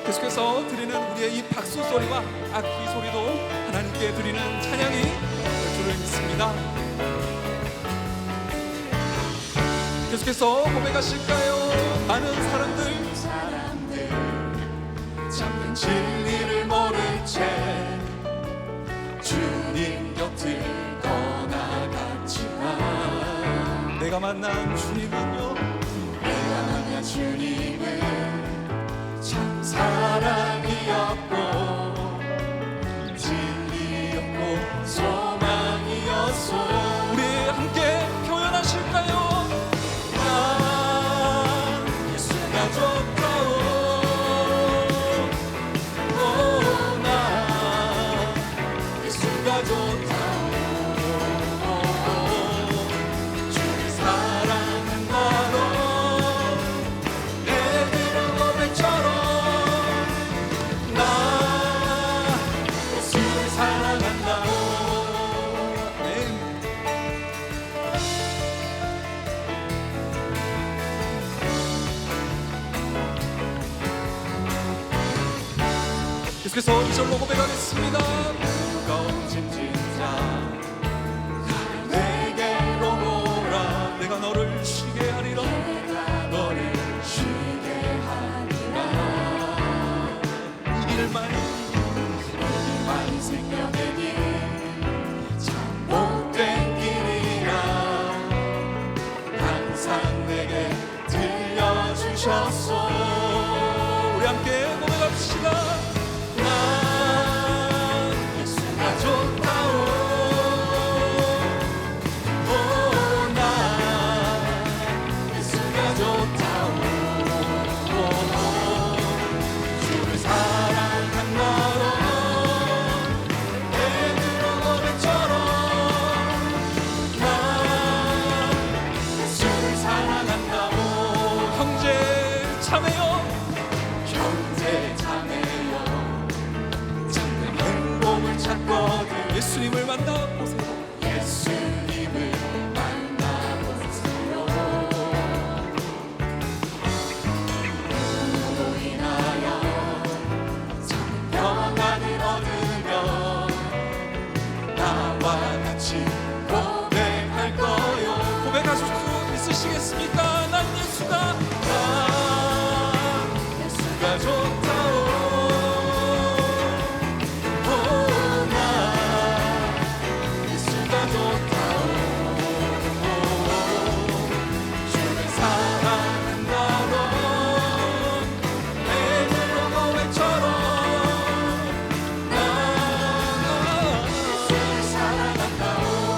계속해서 드리는 우리의 이 박수 소리와 악기 소리도 하나님께 드리는 찬양이 될 줄을 믿습니다. 계속해서 고백하실까요? 많은 사람들 잡는 진리를 모른 채 주님 곁을 떠나갔지만 내가 만난 주님은요, 내가 만난 주님은 참 사랑이었고 진리였고 소망이었소. 우리 함께 표현하실까요? 난 예수가 좋다오. 계속해서 이절로 고백하겠습니다. 무거워진 짐자 내게로 오라. 내가 너를 쉬게 하리라. 내가 너를 쉬게 하리라. 이 길만 생명의 길 참 못된 길이라 항상 내게 들려주셨소. 우리 함께 고백합시다. 예수님을 만나보세요. 예수님을 만나보세요. 그로 인하여 참 평안을 얻으며 나와 같이 고백할 거요. 고백하실 수 있으시겠습니까? 난 예수가 좋다오.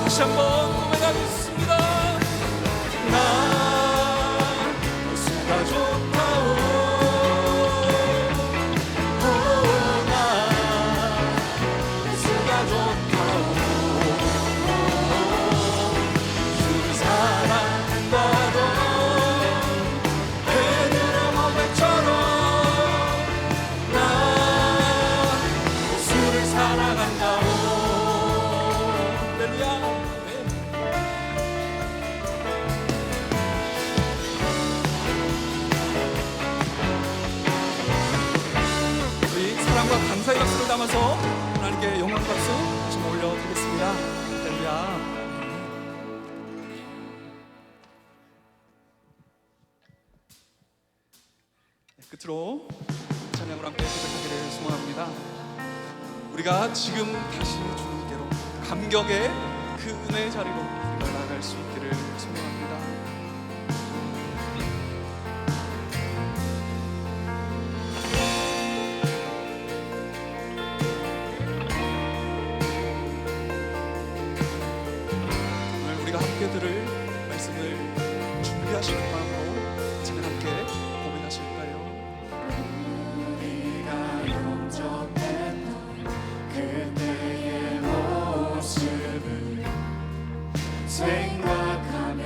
다시 한번 고백하겠습니다. 나 예수가 좋다오. 나 예수가 좋다오. 주를 사랑한다고 베드로 고백처럼 나 예수를 사랑한다오. 사랑과 감사의 박수를 담아서 하나님께 영광 박수 다시 한번 올려드리겠습니다. 할렐루야. 끝으로 찬양으로 함께 고백하기를 소망합니다. 우리가 지금 다시 주님께로 감격의 그 은혜의 자리로 우리가 나아갈 수 있기를 소망합니다. 함께 들을 말씀을 준비하시는 마음으로 제가 함께 고백하실까요? 우리가 용접했던 그때의 모습을 생각하며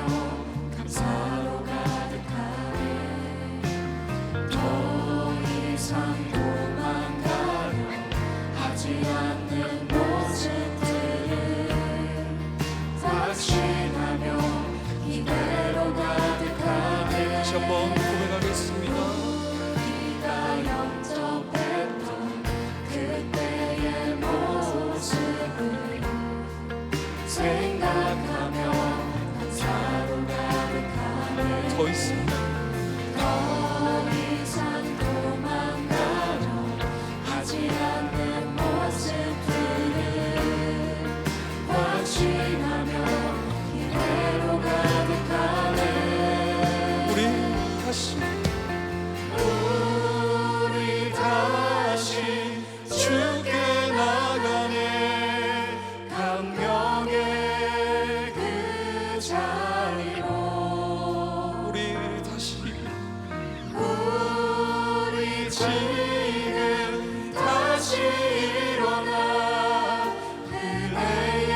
지금 다시 일어나 은혜의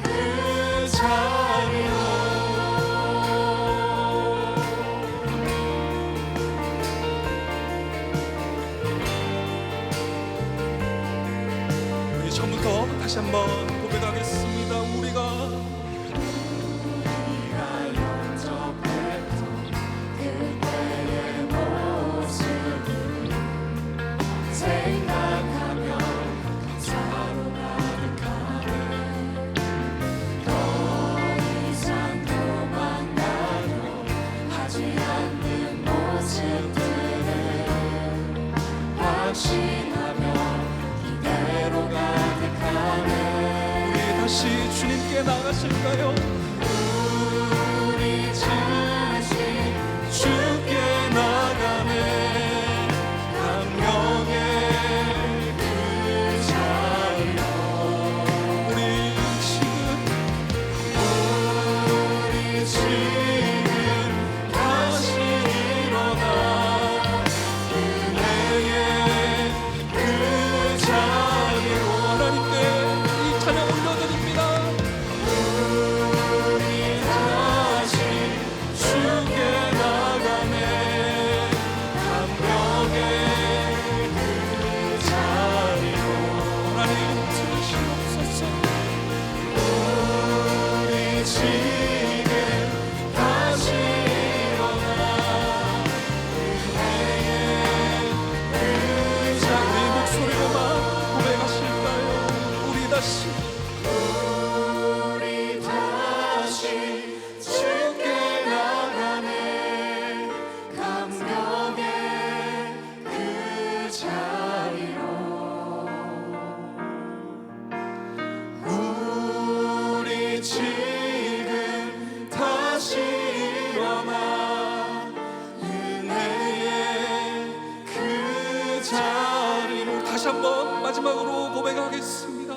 그 자리로. 우리 처음부터 다시 한번 고백하겠습니다. 우리가 영접했던 그때의 모습 생각하면 감사로 가득하네. 더 이상 도망가려 하지 않는 모습들을 확신하며 이대로 가득하네. 우리 다시 주님께 나가실까요? 우리 다시 주께 나가네. 감명의 그 자리로. 우리 지금 다시 일어나 은혜의 그 자리로. 하나님께 이 찬양 올려드립니다. 우리 다시 주께 나가네. 감격의 그 자리로. 하나님 들으시옵소서. 우리 지금 다시 일어나 은혜의 그 자리. 목소리로만 고백하실까요? 우리 다시 주께 나가네. 감격의 그 자리로. 우리 지금 다시 일어나 은혜의 그 자리로. 다시 한번 마지막으로 고백하겠습니다.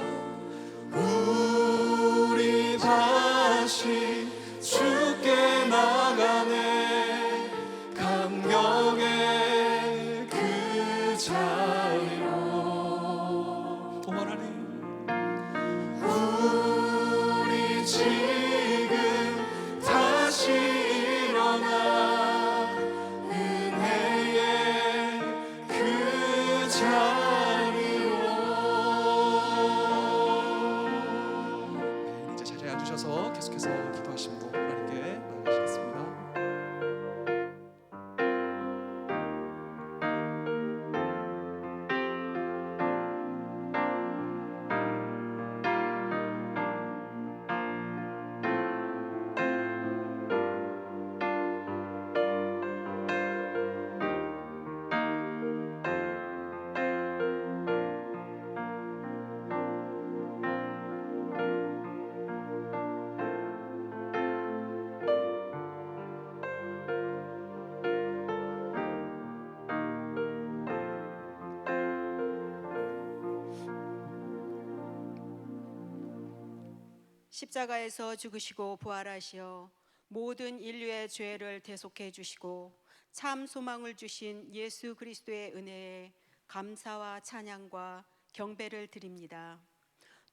우리 다시 주께 나가네. 감격의 그 자리로. 또 하나님, 우리 지금 다시 일어나 은혜의 그 자리로. 이제 자리에 앉으셔서 계속해서 기도하시고 하나님께 나아가시겠습니다. 십자가에서 죽으시고 부활하시어 모든 인류의 죄를 대속해 주시고 참 소망을 주신 예수 그리스도의 은혜에 감사와 찬양과 경배를 드립니다.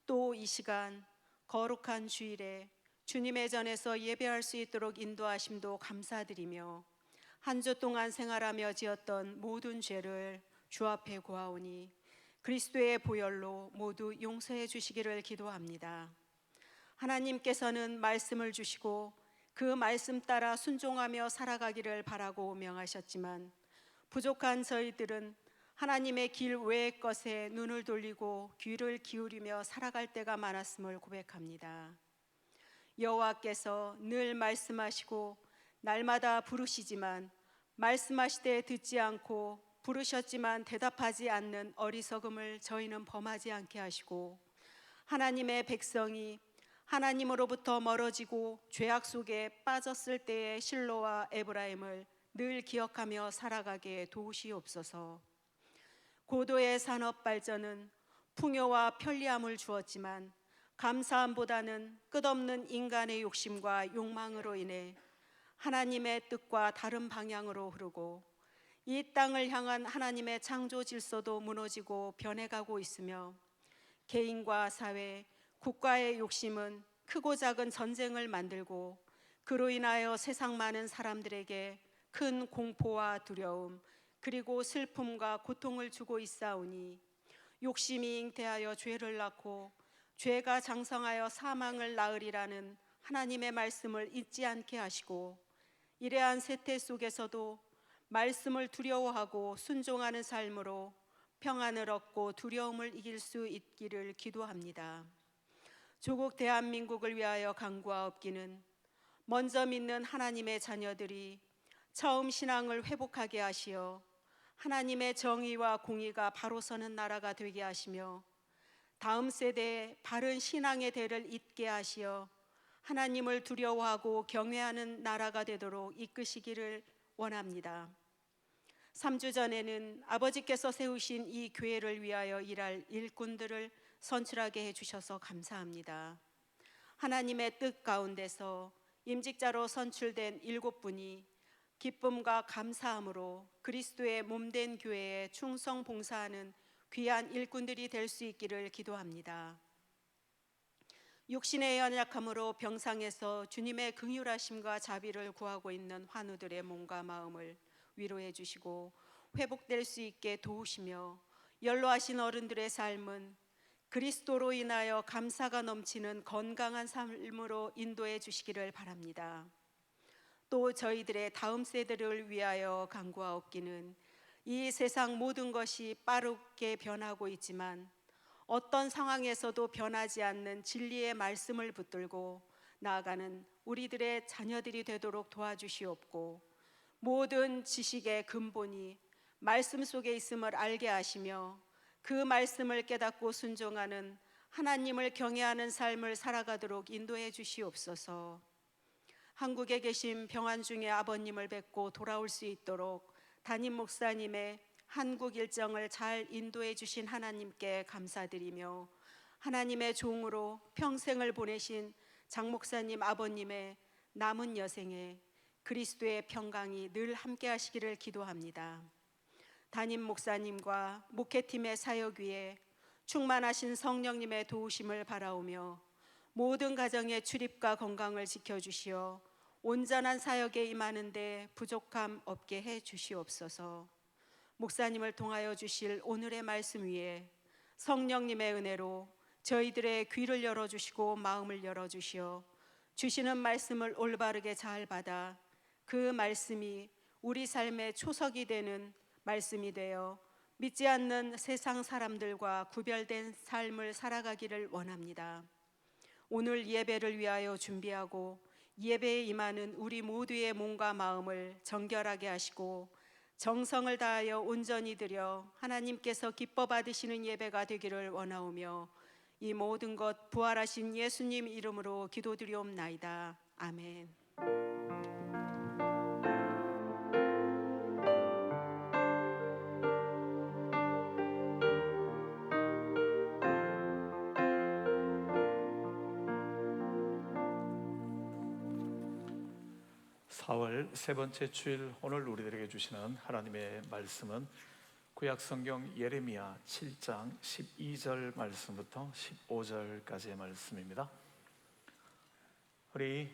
또 이 시간 거룩한 주일에 주님의 전에서 예배할 수 있도록 인도하심도 감사드리며 한 주 동안 생활하며 지었던 모든 죄를 주 앞에 고하오니 그리스도의 보혈로 모두 용서해 주시기를 기도합니다. 하나님께서는 말씀을 주시고 그 말씀 따라 순종하며 살아가기를 바라고 명하셨지만 부족한 저희들은 하나님의 길 외의 것에 눈을 돌리고 귀를 기울이며 살아갈 때가 많았음을 고백합니다. 여호와께서 늘 말씀하시고 날마다 부르시지만 말씀하시되 듣지 않고 부르셨지만 대답하지 않는 어리석음을 저희는 범하지 않게 하시고 하나님의 백성이 하나님으로부터 멀어지고 죄악 속에 빠졌을 때의 실로와 에브라임을 늘 기억하며 살아가게 도우시옵소서. 고도의 산업 발전은 풍요와 편리함을 주었지만 감사함보다는 끝없는 인간의 욕심과 욕망으로 인해 하나님의 뜻과 다른 방향으로 흐르고 이 땅을 향한 하나님의 창조 질서도 무너지고 변해가고 있으며 개인과 사회, 국가의 욕심은 크고 작은 전쟁을 만들고 그로 인하여 세상 많은 사람들에게 큰 공포와 두려움 그리고 슬픔과 고통을 주고 있사오니 욕심이 잉태하여 죄를 낳고 죄가 장성하여 사망을 낳으리라는 하나님의 말씀을 잊지 않게 하시고 이러한 세태 속에서도 말씀을 두려워하고 순종하는 삶으로 평안을 얻고 두려움을 이길 수 있기를 기도합니다. 조국 대한민국을 위하여 간구하옵기는 먼저 믿는 하나님의 자녀들이 처음 신앙을 회복하게 하시어 하나님의 정의와 공의가 바로 서는 나라가 되게 하시며 다음 세대에 바른 신앙의 대를 잇게 하시어 하나님을 두려워하고 경외하는 나라가 되도록 이끄시기를 원합니다. 3주 전에는 아버지께서 세우신 이 교회를 위하여 일할 일꾼들을 선출하게 해주셔서 감사합니다. 하나님의 뜻 가운데서 임직자로 선출된 7분이 기쁨과 감사함으로 그리스도의 몸된 교회에 충성 봉사하는 귀한 일꾼들이 될 수 있기를 기도합니다. 육신의 연약함으로 병상에서 주님의 긍휼하심과 자비를 구하고 있는 환우들의 몸과 마음을 위로해 주시고 회복될 수 있게 도우시며 연로하신 어른들의 삶은 그리스도로 인하여 감사가 넘치는 건강한 삶으로 인도해 주시기를 바랍니다. 또 저희들의 다음 세대를 위하여 간구하옵기는 이 세상 모든 것이 빠르게 변하고 있지만 어떤 상황에서도 변하지 않는 진리의 말씀을 붙들고 나아가는 우리들의 자녀들이 되도록 도와주시옵고 모든 지식의 근본이 말씀 속에 있음을 알게 하시며 그 말씀을 깨닫고 순종하는 하나님을 경외하는 삶을 살아가도록 인도해 주시옵소서. 한국에 계신 병환 중에 아버님을 뵙고 돌아올 수 있도록 담임 목사님의 한국 일정을 잘 인도해 주신 하나님께 감사드리며 하나님의 종으로 평생을 보내신 장 목사님 아버님의 남은 여생에 그리스도의 평강이 늘 함께 하시기를 기도합니다. 담임 목사님과 목회팀의 사역 위에 충만하신 성령님의 도우심을 바라오며 모든 가정의 출입과 건강을 지켜주시어 온전한 사역에 임하는 데 부족함 없게 해 주시옵소서. 목사님을 통하여 주실 오늘의 말씀 위에 성령님의 은혜로 저희들의 귀를 열어주시고 마음을 열어주시어 주시는 말씀을 올바르게 잘 받아 그 말씀이 우리 삶의 초석이 되는 말씀이 되어 믿지 않는 세상 사람들과 구별된 삶을 살아가기를 원합니다. 오늘 예배를 위하여 준비하고 예배에 임하는 우리 모두의 몸과 마음을 정결하게 하시고 정성을 다하여 온전히 드려 하나님께서 기뻐 받으시는 예배가 되기를 원하오며 이 모든 것 부활하신 예수님 이름으로 기도드리옵나이다. 아멘. 4월 세 번째 주일 오늘 우리들에게 주시는 하나님의 말씀은 구약성경 예레미야 7장 12절 말씀부터 15절까지의 말씀입니다. 우리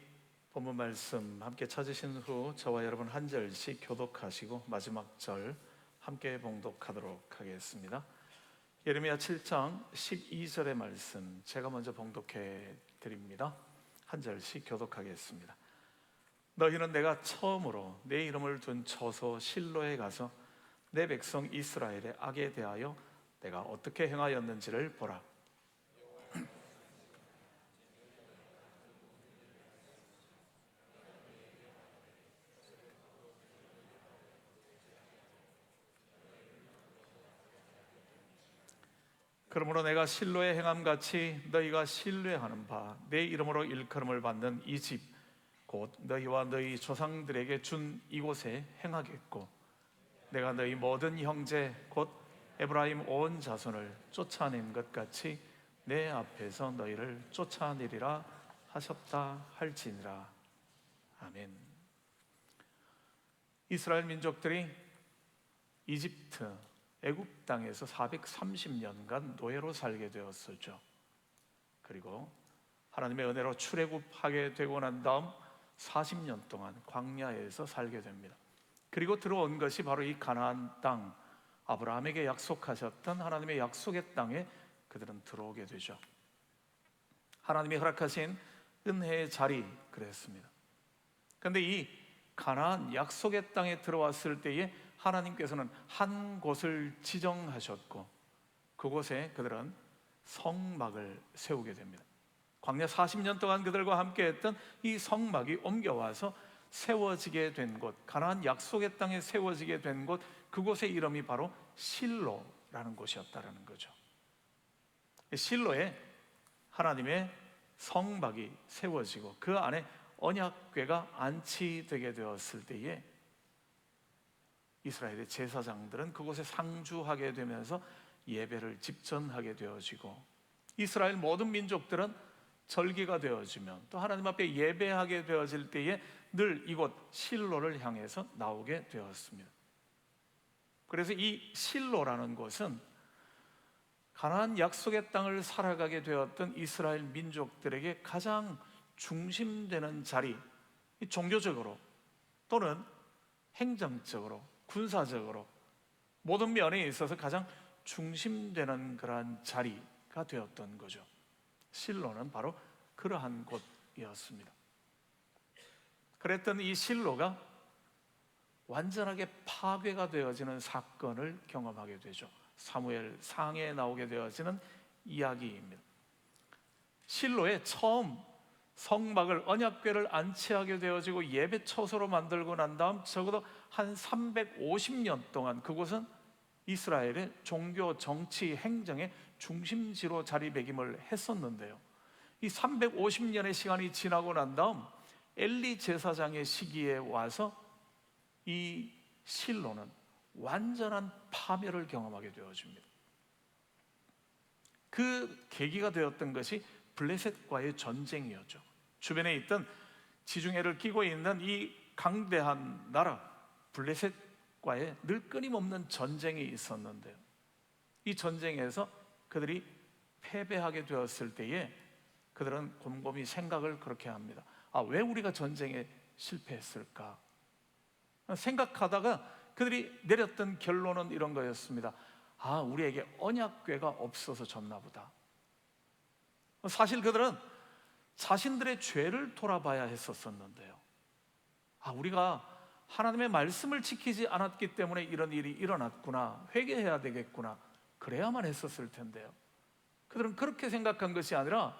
본문 말씀 함께 찾으신 후 저와 여러분 한 절씩 교독하시고 마지막 절 함께 봉독하도록 하겠습니다. 예레미야 7장 12절의 말씀 제가 먼저 봉독해 드립니다. 한 절씩 교독하겠습니다. 너희는 내가 처음으로 내 이름을 둔 처소 실로에 가서 내 백성 이스라엘의 악에 대하여 내가 어떻게 행하였는지를 보라. 그러므로 내가 실로에 행함같이 너희가 신뢰하는 바 내 이름으로 일컬음을 받는 이 집 곧 너희와 너희 조상들에게 준 이곳에 행하겠고 내가 너희 모든 형제 곧 에브라임 온 자손을 쫓아낸 것 같이 내 앞에서 너희를 쫓아내리라 하셨다 할지니라. 아멘. 이스라엘 민족들이 이집트, 애굽 땅에서 430년간 노예로 살게 되었었죠. 그리고 하나님의 은혜로 출애굽하게 되고 난 다음 40년 동안 광야에서 살게 됩니다. 그리고 들어온 것이 바로 이 가나안 땅, 아브라함에게 약속하셨던 하나님의 약속의 땅에 그들은 들어오게 되죠. 하나님이 허락하신 은혜의 자리, 그랬습니다. 그런데 이 가나안 약속의 땅에 들어왔을 때에 하나님께서는 한 곳을 지정하셨고 그곳에 그들은 성막을 세우게 됩니다. 광야 40년 동안 그들과 함께 했던 이 성막이 옮겨와서 세워지게 된 곳, 가나안 약속의 땅에 세워지게 된 곳, 그곳의 이름이 바로 실로라는 곳이었다라는 거죠. 실로에 하나님의 성막이 세워지고 그 안에 언약궤가 안치되게 되었을 때에 이스라엘의 제사장들은 그곳에 상주하게 되면서 예배를 집전하게 되어지고 이스라엘 모든 민족들은 절기가 되어지면 또 하나님 앞에 예배하게 되어질 때에 늘 이곳 실로를 향해서 나오게 되었습니다. 그래서 이 실로라는 곳은 가나안 약속의 땅을 살아가게 되었던 이스라엘 민족들에게 가장 중심되는 자리, 종교적으로 또는 행정적으로, 군사적으로 모든 면에 있어서 가장 중심되는 그러한 자리가 되었던 거죠. 실로는 바로 그러한 곳이었습니다. 그랬던 이 실로가 완전하게 파괴가 되어지는 사건을 경험하게 되죠. 사무엘 상에 나오게 되어지는 이야기입니다. 실로에 처음 성막을, 언약궤를 안치하게 되어지고 예배 처소로 만들고 난 다음 적어도 한 350년 동안 그곳은 이스라엘의 종교, 정치, 행정의 중심지로 자리매김을 했었는데요, 이 350년의 시간이 지나고 난 다음 엘리 제사장의 시기에 와서 이 실로는 완전한 파멸을 경험하게 되어집니다. 그 계기가 되었던 것이 블레셋과의 전쟁이었죠. 주변에 있던 지중해를 끼고 있는 이 강대한 나라 블레셋과의 늘 끊임없는 전쟁이 있었는데요, 이 전쟁에서 그들이 패배하게 되었을 때에 그들은 곰곰이 생각을 그렇게 합니다. 왜 우리가 전쟁에 실패했을까? 생각하다가 그들이 내렸던 결론은 이런 거였습니다. 우리에게 언약궤가 없어서 졌나 보다. 사실 그들은 자신들의 죄를 돌아봐야 했었었는데요, 우리가 하나님의 말씀을 지키지 않았기 때문에 이런 일이 일어났구나, 회개해야 되겠구나, 그래야만 했었을 텐데요, 그들은 그렇게 생각한 것이 아니라,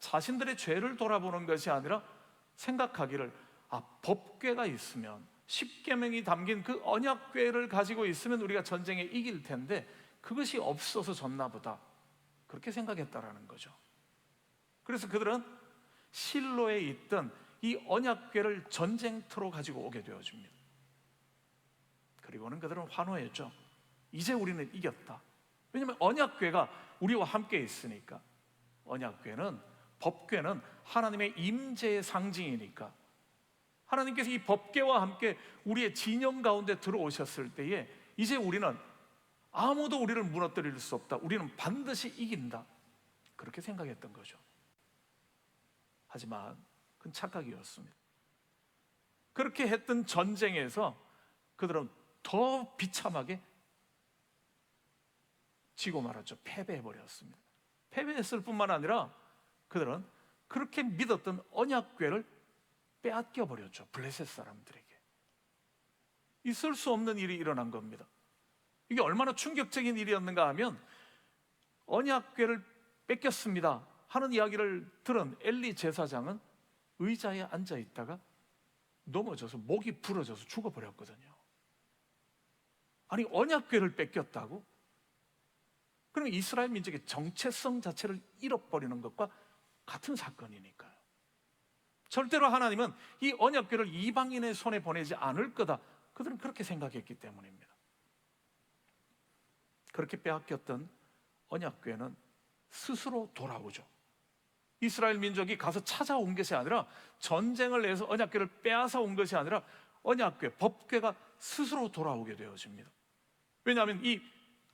자신들의 죄를 돌아보는 것이 아니라 생각하기를 법궤가 있으면, 십계명이 담긴 그 언약궤를 가지고 있으면 우리가 전쟁에 이길 텐데 그것이 없어서 졌나 보다, 그렇게 생각했다라는 거죠. 그래서 그들은 실로에 있던 이 언약궤를 전쟁터로 가지고 오게 되어집니다. 그리고는 그들은 환호했죠. 이제 우리는 이겼다. 왜냐하면 언약궤가 우리와 함께 있으니까. 언약궤는, 법궤는 하나님의 임재의 상징이니까 하나님께서 이 법궤와 함께 우리의 진영 가운데 들어오셨을 때에 이제 우리는 아무도 우리를 무너뜨릴 수 없다, 우리는 반드시 이긴다, 그렇게 생각했던 거죠. 하지만 그건 착각이었습니다. 그렇게 했던 전쟁에서 그들은 더 비참하게 지고 말았죠. 패배해버렸습니다. 패배했을 뿐만 아니라 그들은 그렇게 믿었던 언약궤를 빼앗겨 버렸죠. 블레셋 사람들에게. 있을 수 없는 일이 일어난 겁니다. 이게 얼마나 충격적인 일이었는가 하면, 언약궤를 뺏겼습니다 하는 이야기를 들은 엘리 제사장은 의자에 앉아 있다가 넘어져서 목이 부러져서 죽어버렸거든요. 아니, 언약궤를 뺏겼다고? 그럼 이스라엘 민족의 정체성 자체를 잃어버리는 것과 같은 사건이니까요. 절대로 하나님은 이 언약궤를 이방인의 손에 보내지 않을 거다, 그들은 그렇게 생각했기 때문입니다. 그렇게 빼앗겼던 언약궤는 스스로 돌아오죠. 이스라엘 민족이 가서 찾아온 것이 아니라, 전쟁을 해서 언약궤를 빼앗아 온 것이 아니라 언약궤, 법궤가 스스로 돌아오게 되어집니다. 왜냐하면 이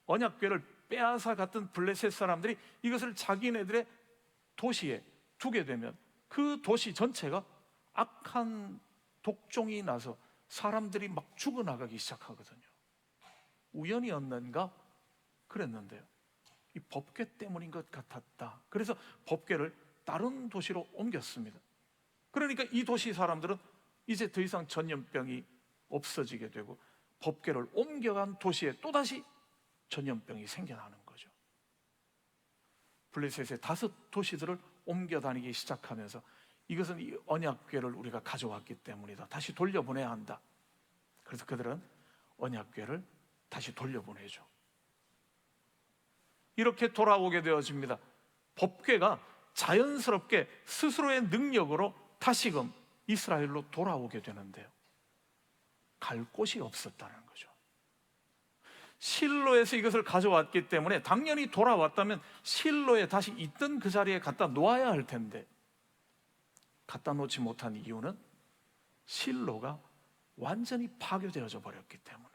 언약궤를 빼앗아 갔던 블레셋 사람들이 이것을 자기네들의 도시에 두게 되면 그 도시 전체가 악한 독종이 나서 사람들이 막 죽어나가기 시작하거든요. 우연이었는가? 그랬는데요, 이 법궤 때문인 것 같았다. 그래서 법궤를 다른 도시로 옮겼습니다. 그러니까 이 도시 사람들은 이제 더 이상 전염병이 없어지게 되고 법궤를 옮겨간 도시에 또다시 전염병이 생겨나는 거죠. 블레셋의 5도시들을 옮겨 다니기 시작하면서 이것은 이 언약궤를 우리가 가져왔기 때문이다, 다시 돌려보내야 한다. 그래서 그들은 언약궤를 다시 돌려보내죠. 이렇게 돌아오게 되어집니다. 법궤가 자연스럽게 스스로의 능력으로 다시금 이스라엘로 돌아오게 되는데요, 갈 곳이 없었다는 거죠. 실로에서 이것을 가져왔기 때문에 당연히 돌아왔다면 실로에 다시 있던 그 자리에 갖다 놓아야 할 텐데 갖다 놓지 못한 이유는 실로가 완전히 파괴되어져 버렸기 때문에요.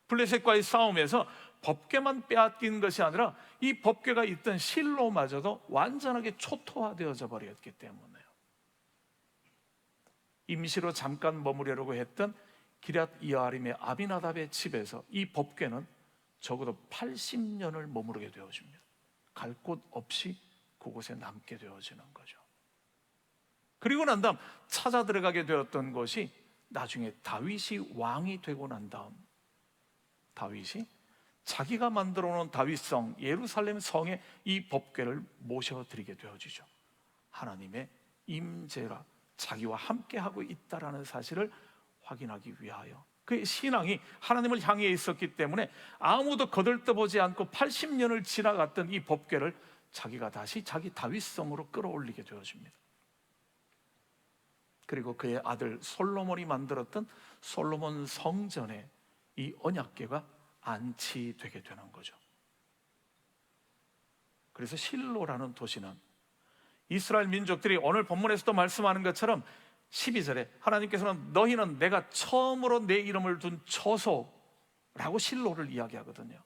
블레셋과의 싸움에서 법궤만 빼앗긴 것이 아니라 이 법궤가 있던 실로마저도 완전하게 초토화되어져 버렸기 때문에요. 임시로 잠깐 머무려고 했던 기럇 여아림의 아비나답의 집에서 이 법궤는 적어도 80년을 머무르게 되어집니다. 갈 곳 없이 그곳에 남게 되어지는 거죠. 그리고 난 다음 찾아 들어가게 되었던 것이 나중에 다윗이 왕이 되고 난 다음 다윗이 자기가 만들어 놓은 다윗성 예루살렘 성에 이 법궤를 모셔드리게 되어지죠. 하나님의 임재가 자기와 함께하고 있다라는 사실을 확인하기 위하여 그의 신앙이 하나님을 향해 있었기 때문에 아무도 거들떠보지 않고 80년을 지나갔던 이 법궤를 자기가 다시 자기 다윗성으로 끌어올리게 되어집니다. 그리고 그의 아들 솔로몬이 만들었던 솔로몬 성전에 이 언약궤가 안치되게 되는 거죠. 그래서 실로라는 도시는 이스라엘 민족들이 오늘 본문에서도 말씀하는 것처럼 12절에 하나님께서는 너희는 내가 처음으로 내 이름을 둔 처소라고 실로를 이야기하거든요.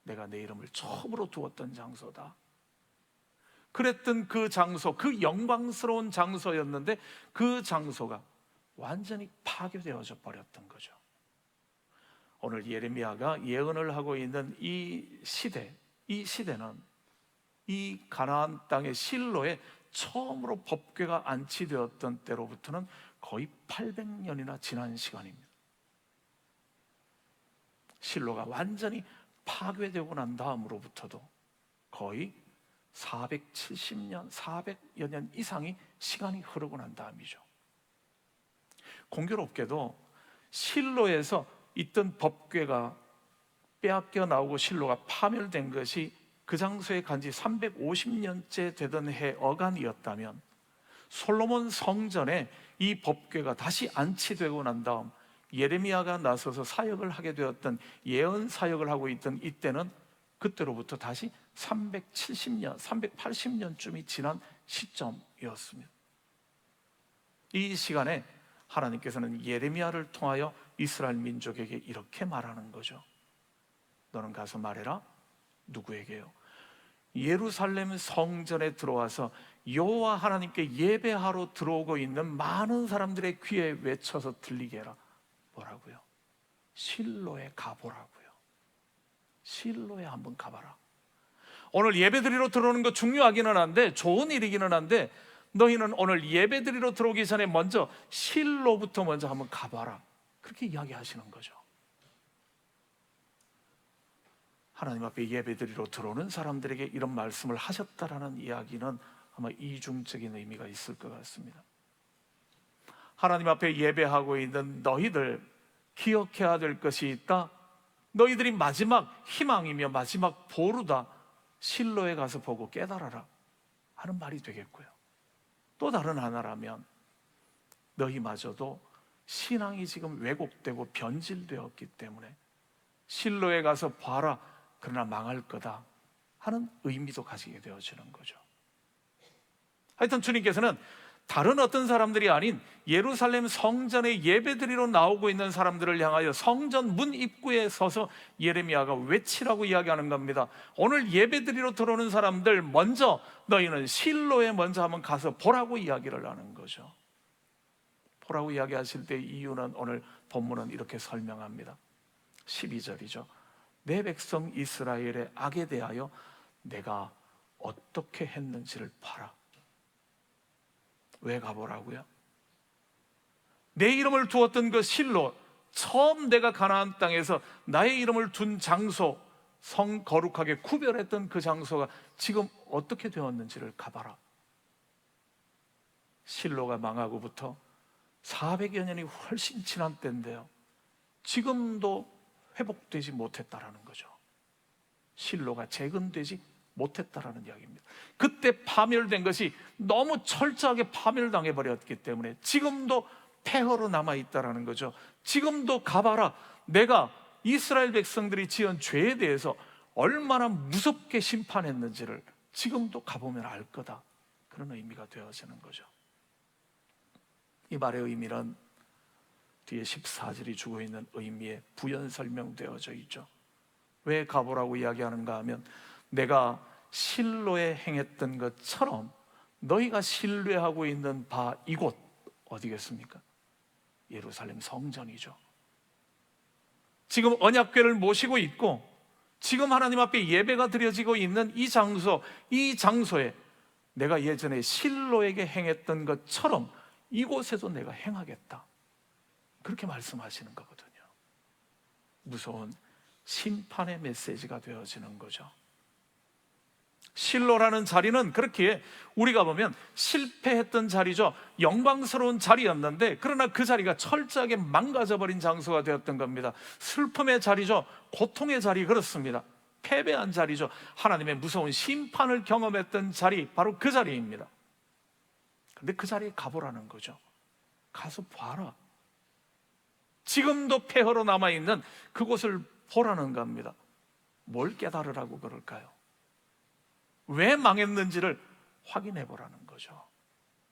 내가 내 이름을 처음으로 두었던 장소다. 그랬던 그 장소, 그 영광스러운 장소였는데 그 장소가 완전히 파괴되어져 버렸던 거죠. 오늘 예레미야가 예언을 하고 있는 이 시대는 이 가나안 땅의 실로에 처음으로 법궤가 안치되었던 때로부터는 거의 800년이나 지난 시간입니다. 실로가 완전히 파괴되고 난 다음으로부터도 거의 470년, 400여 년 이상의 시간이 흐르고 난 다음이죠. 공교롭게도 실로에서 있던 법궤가 빼앗겨 나오고 실로가 파멸된 것이 그 장소에 간지 350년째 되던 해 어간이었다면 솔로몬 성전에 이 법궤가 다시 안치되고 난 다음 예레미야가 나서서 사역을 하게 되었던 예언 사역을 하고 있던 이때는 그때로부터 다시 370년, 380년쯤이 지난 시점이었습니다. 이 시간에 하나님께서는 예레미야를 통하여 이스라엘 민족에게 이렇게 말하는 거죠. 너는 가서 말해라. 누구에게요? 예루살렘 성전에 들어와서 여호와 하나님께 예배하러 들어오고 있는 많은 사람들의 귀에 외쳐서 들리게 해라. 뭐라고요? 실로에 가보라고요. 실로에 한번 가봐라. 오늘 예배드리러 들어오는 거 중요하기는 한데 좋은 일이기는 한데 너희는 오늘 예배드리러 들어오기 전에 먼저 실로부터 먼저 한번 가봐라. 그렇게 이야기하시는 거죠. 하나님 앞에 예배드리러 들어오는 사람들에게 이런 말씀을 하셨다라는 이야기는 아마 이중적인 의미가 있을 것 같습니다. 하나님 앞에 예배하고 있는 너희들 기억해야 될 것이 있다. 너희들이 마지막 희망이며 마지막 보루다. 실로에 가서 보고 깨달아라 하는 말이 되겠고요. 또 다른 하나라면 너희마저도 신앙이 지금 왜곡되고 변질되었기 때문에 실로에 가서 봐라. 그러나 망할 거다 하는 의미도 가지게 되어지는 거죠. 하여튼 주님께서는 다른 어떤 사람들이 아닌 예루살렘 성전에 예배드리러 나오고 있는 사람들을 향하여 성전 문 입구에 서서 예레미야가 외치라고 이야기하는 겁니다. 오늘 예배드리러 들어오는 사람들, 먼저 너희는 실로에 먼저 한번 가서 보라고 이야기를 하는 거죠. 보라고 이야기하실 때 이유는 오늘 본문은 이렇게 설명합니다. 12절이죠. 내 백성 이스라엘의 악에 대하여 내가 어떻게 했는지를 봐라. 왜 가보라고요? 내 이름을 두었던 그 실로, 처음 내가 가나안 땅에서 나의 이름을 둔 장소, 성 거룩하게 구별했던 그 장소가 지금 어떻게 되었는지를 가봐라. 실로가 망하고부터 400여 년이 훨씬 지난 때인데요, 지금도 회복되지 못했다라는 거죠. 실로가 재건되지 못했다라는 이야기입니다. 그때 파멸된 것이 너무 철저하게 파멸당해 버렸기 때문에 지금도 폐허로 남아있다라는 거죠. 지금도 가봐라. 내가 이스라엘 백성들이 지은 죄에 대해서 얼마나 무섭게 심판했는지를 지금도 가보면 알 거다. 그런 의미가 되어지는 거죠. 이 말의 의미는 뒤에 14절이 주고 있는 의미에 부연 설명되어져 있죠. 왜 가보라고 이야기하는가 하면, 내가 실로에 행했던 것처럼 너희가 신뢰하고 있는 바 이곳 어디겠습니까? 예루살렘 성전이죠. 지금 언약궤를 모시고 있고 지금 하나님 앞에 예배가 드려지고 있는 이 장소, 이 장소에 내가 예전에 실로에게 행했던 것처럼 이곳에도 내가 행하겠다, 그렇게 말씀하시는 거거든요. 무서운 심판의 메시지가 되어지는 거죠. 실로라는 자리는 그렇게 우리가 보면 실패했던 자리죠. 영광스러운 자리였는데 그러나 그 자리가 철저하게 망가져버린 장소가 되었던 겁니다. 슬픔의 자리죠. 고통의 자리, 그렇습니다. 패배한 자리죠. 하나님의 무서운 심판을 경험했던 자리, 바로 그 자리입니다. 그런데 그 자리에 가보라는 거죠. 가서 봐라. 지금도 폐허로 남아있는 그곳을 보라는 겁니다. 뭘 깨달으라고 그럴까요? 왜 망했는지를 확인해 보라는 거죠.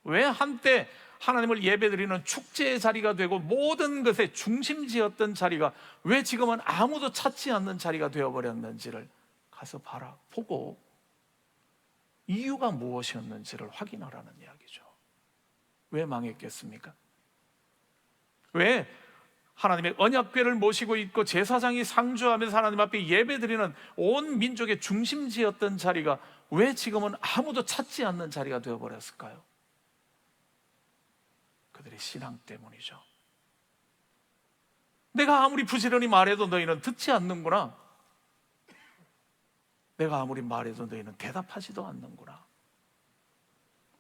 왜 한때 하나님을 예배드리는 축제의 자리가 되고 모든 것의 중심지였던 자리가 왜 지금은 아무도 찾지 않는 자리가 되어버렸는지를 가서 봐라. 보고 이유가 무엇이었는지를 확인하라는 이야기죠. 왜 망했겠습니까? 왜 하나님의 언약궤를 모시고 있고 제사장이 상주하면서 하나님 앞에 예배드리는 온 민족의 중심지였던 자리가 왜 지금은 아무도 찾지 않는 자리가 되어버렸을까요? 그들의 신앙 때문이죠. 내가 아무리 부지런히 말해도 너희는 듣지 않는구나. 내가 아무리 말해도 너희는 대답하지도 않는구나.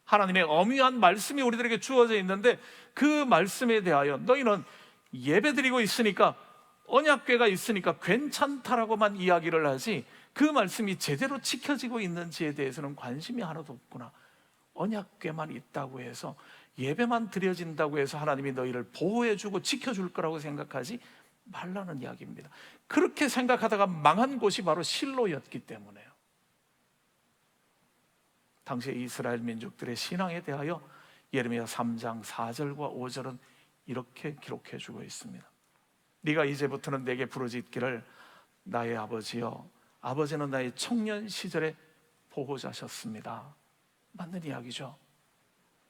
하나님의 엄위한 말씀이 우리들에게 주어져 있는데 그 말씀에 대하여 너희는 예배드리고 있으니까, 언약궤가 있으니까 괜찮다라고만 이야기를 하지 그 말씀이 제대로 지켜지고 있는지에 대해서는 관심이 하나도 없구나. 언약궤만 있다고 해서, 예배만 드려진다고 해서 하나님이 너희를 보호해주고 지켜줄 거라고 생각하지 말라는 이야기입니다. 그렇게 생각하다가 망한 곳이 바로 실로였기 때문에요. 당시에 이스라엘 민족들의 신앙에 대하여 예레미야 3장 4절과 5절은 이렇게 기록해 주고 있습니다. 네가 이제부터는 내게 부르짖기를 나의 아버지여, 아버지는 나의 청년 시절의 보호자셨습니다. 맞는 이야기죠.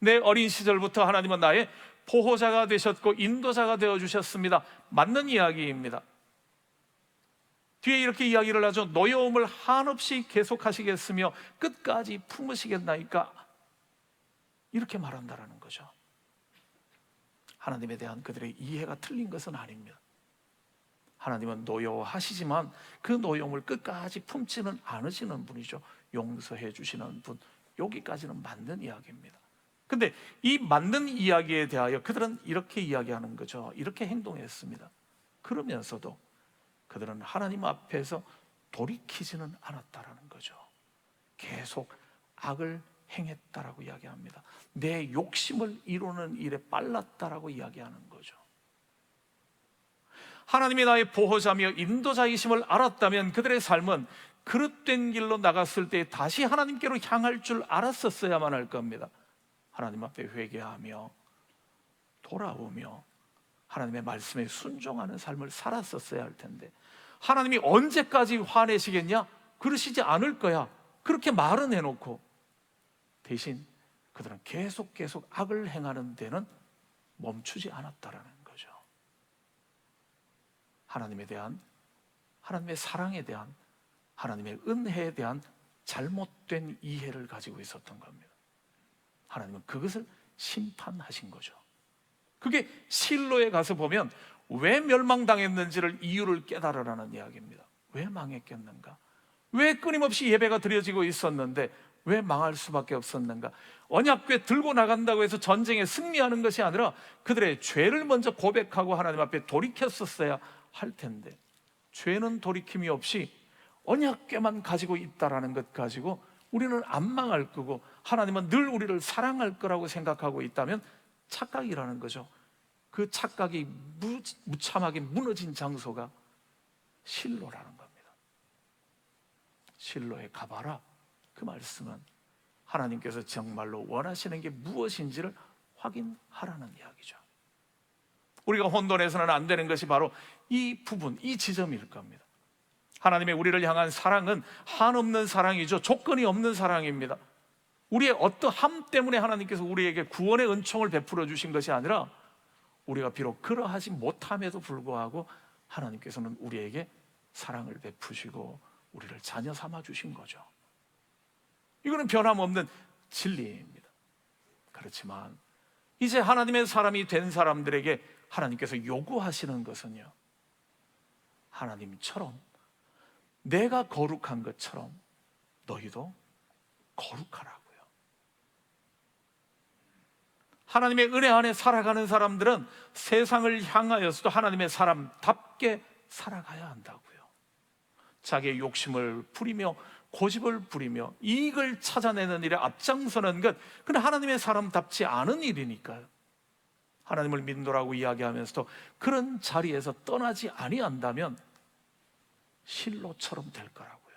내 어린 시절부터 하나님은 나의 보호자가 되셨고 인도자가 되어주셨습니다. 맞는 이야기입니다. 뒤에 이렇게 이야기를 하죠. 노여움을 한없이 계속하시겠으며 끝까지 품으시겠나이까, 이렇게 말한다라는 거죠. 하나님에 대한 그들의 이해가 틀린 것은 아닙니다. 하나님은 노여워하시지만 그 노여움을 끝까지 품지는 않으시는 분이죠. 용서해 주시는 분, 여기까지는 맞는 이야기입니다. 근데 이 맞는 이야기에 대하여 그들은 이렇게 이야기하는 거죠. 이렇게 행동했습니다. 그러면서도 그들은 하나님 앞에서 돌이키지는 않았다라는 거죠. 계속 악을 행했다라고 이야기합니다. 내 욕심을 이루는 일에 빨랐다라고 이야기하는 거죠. 하나님이 나의 보호자며 인도자이심을 알았다면 그들의 삶은 그릇된 길로 나갔을 때 다시 하나님께로 향할 줄 알았었어야만 할 겁니다. 하나님 앞에 회개하며 돌아오며 하나님의 말씀에 순종하는 삶을 살았었어야 할 텐데, 하나님이 언제까지 화내시겠냐? 그러시지 않을 거야, 그렇게 말은 해놓고 대신 그들은 계속 악을 행하는 데는 멈추지 않았다라는 거죠. 하나님에 대한, 하나님의 사랑에 대한, 하나님의 은혜에 대한 잘못된 이해를 가지고 있었던 겁니다. 하나님은 그것을 심판하신 거죠. 그게 실로에 가서 보면 왜 멸망당했는지를 이유를 깨달으라는 이야기입니다. 왜 망했겠는가? 왜 끊임없이 예배가 드려지고 있었는데 왜 망할 수밖에 없었는가? 언약궤 들고 나간다고 해서 전쟁에 승리하는 것이 아니라 그들의 죄를 먼저 고백하고 하나님 앞에 돌이켰었어야 할 텐데, 죄는 돌이킴이 없이 언약궤만 가지고 있다라는 것 가지고 우리는 안 망할 거고 하나님은 늘 우리를 사랑할 거라고 생각하고 있다면 착각이라는 거죠. 그 착각이 무참하게 무너진 장소가 실로라는 겁니다. 실로에 가봐라, 그 말씀은 하나님께서 정말로 원하시는 게 무엇인지를 확인하라는 이야기죠. 우리가 혼돈해서는 안 되는 것이 바로 이 부분, 이 지점일 겁니다. 하나님의 우리를 향한 사랑은 한없는 사랑이죠. 조건이 없는 사랑입니다. 우리의 어떠함 때문에 하나님께서 우리에게 구원의 은총을 베풀어 주신 것이 아니라 우리가 비록 그러하지 못함에도 불구하고 하나님께서는 우리에게 사랑을 베푸시고 우리를 자녀 삼아 주신 거죠. 이거는 변함없는 진리입니다. 그렇지만 이제 하나님의 사람이 된 사람들에게 하나님께서 요구하시는 것은요, 하나님처럼, 내가 거룩한 것처럼 너희도 거룩하라고요. 하나님의 은혜 안에 살아가는 사람들은 세상을 향하여서도 하나님의 사람답게 살아가야 한다고요. 자기의 욕심을 부리며 고집을 부리며 이익을 찾아내는 일에 앞장서는 것, 그건 하나님의 사람답지 않은 일이니까요. 하나님을 믿노라고 이야기하면서도 그런 자리에서 떠나지 아니한다면 실로처럼 될 거라고요.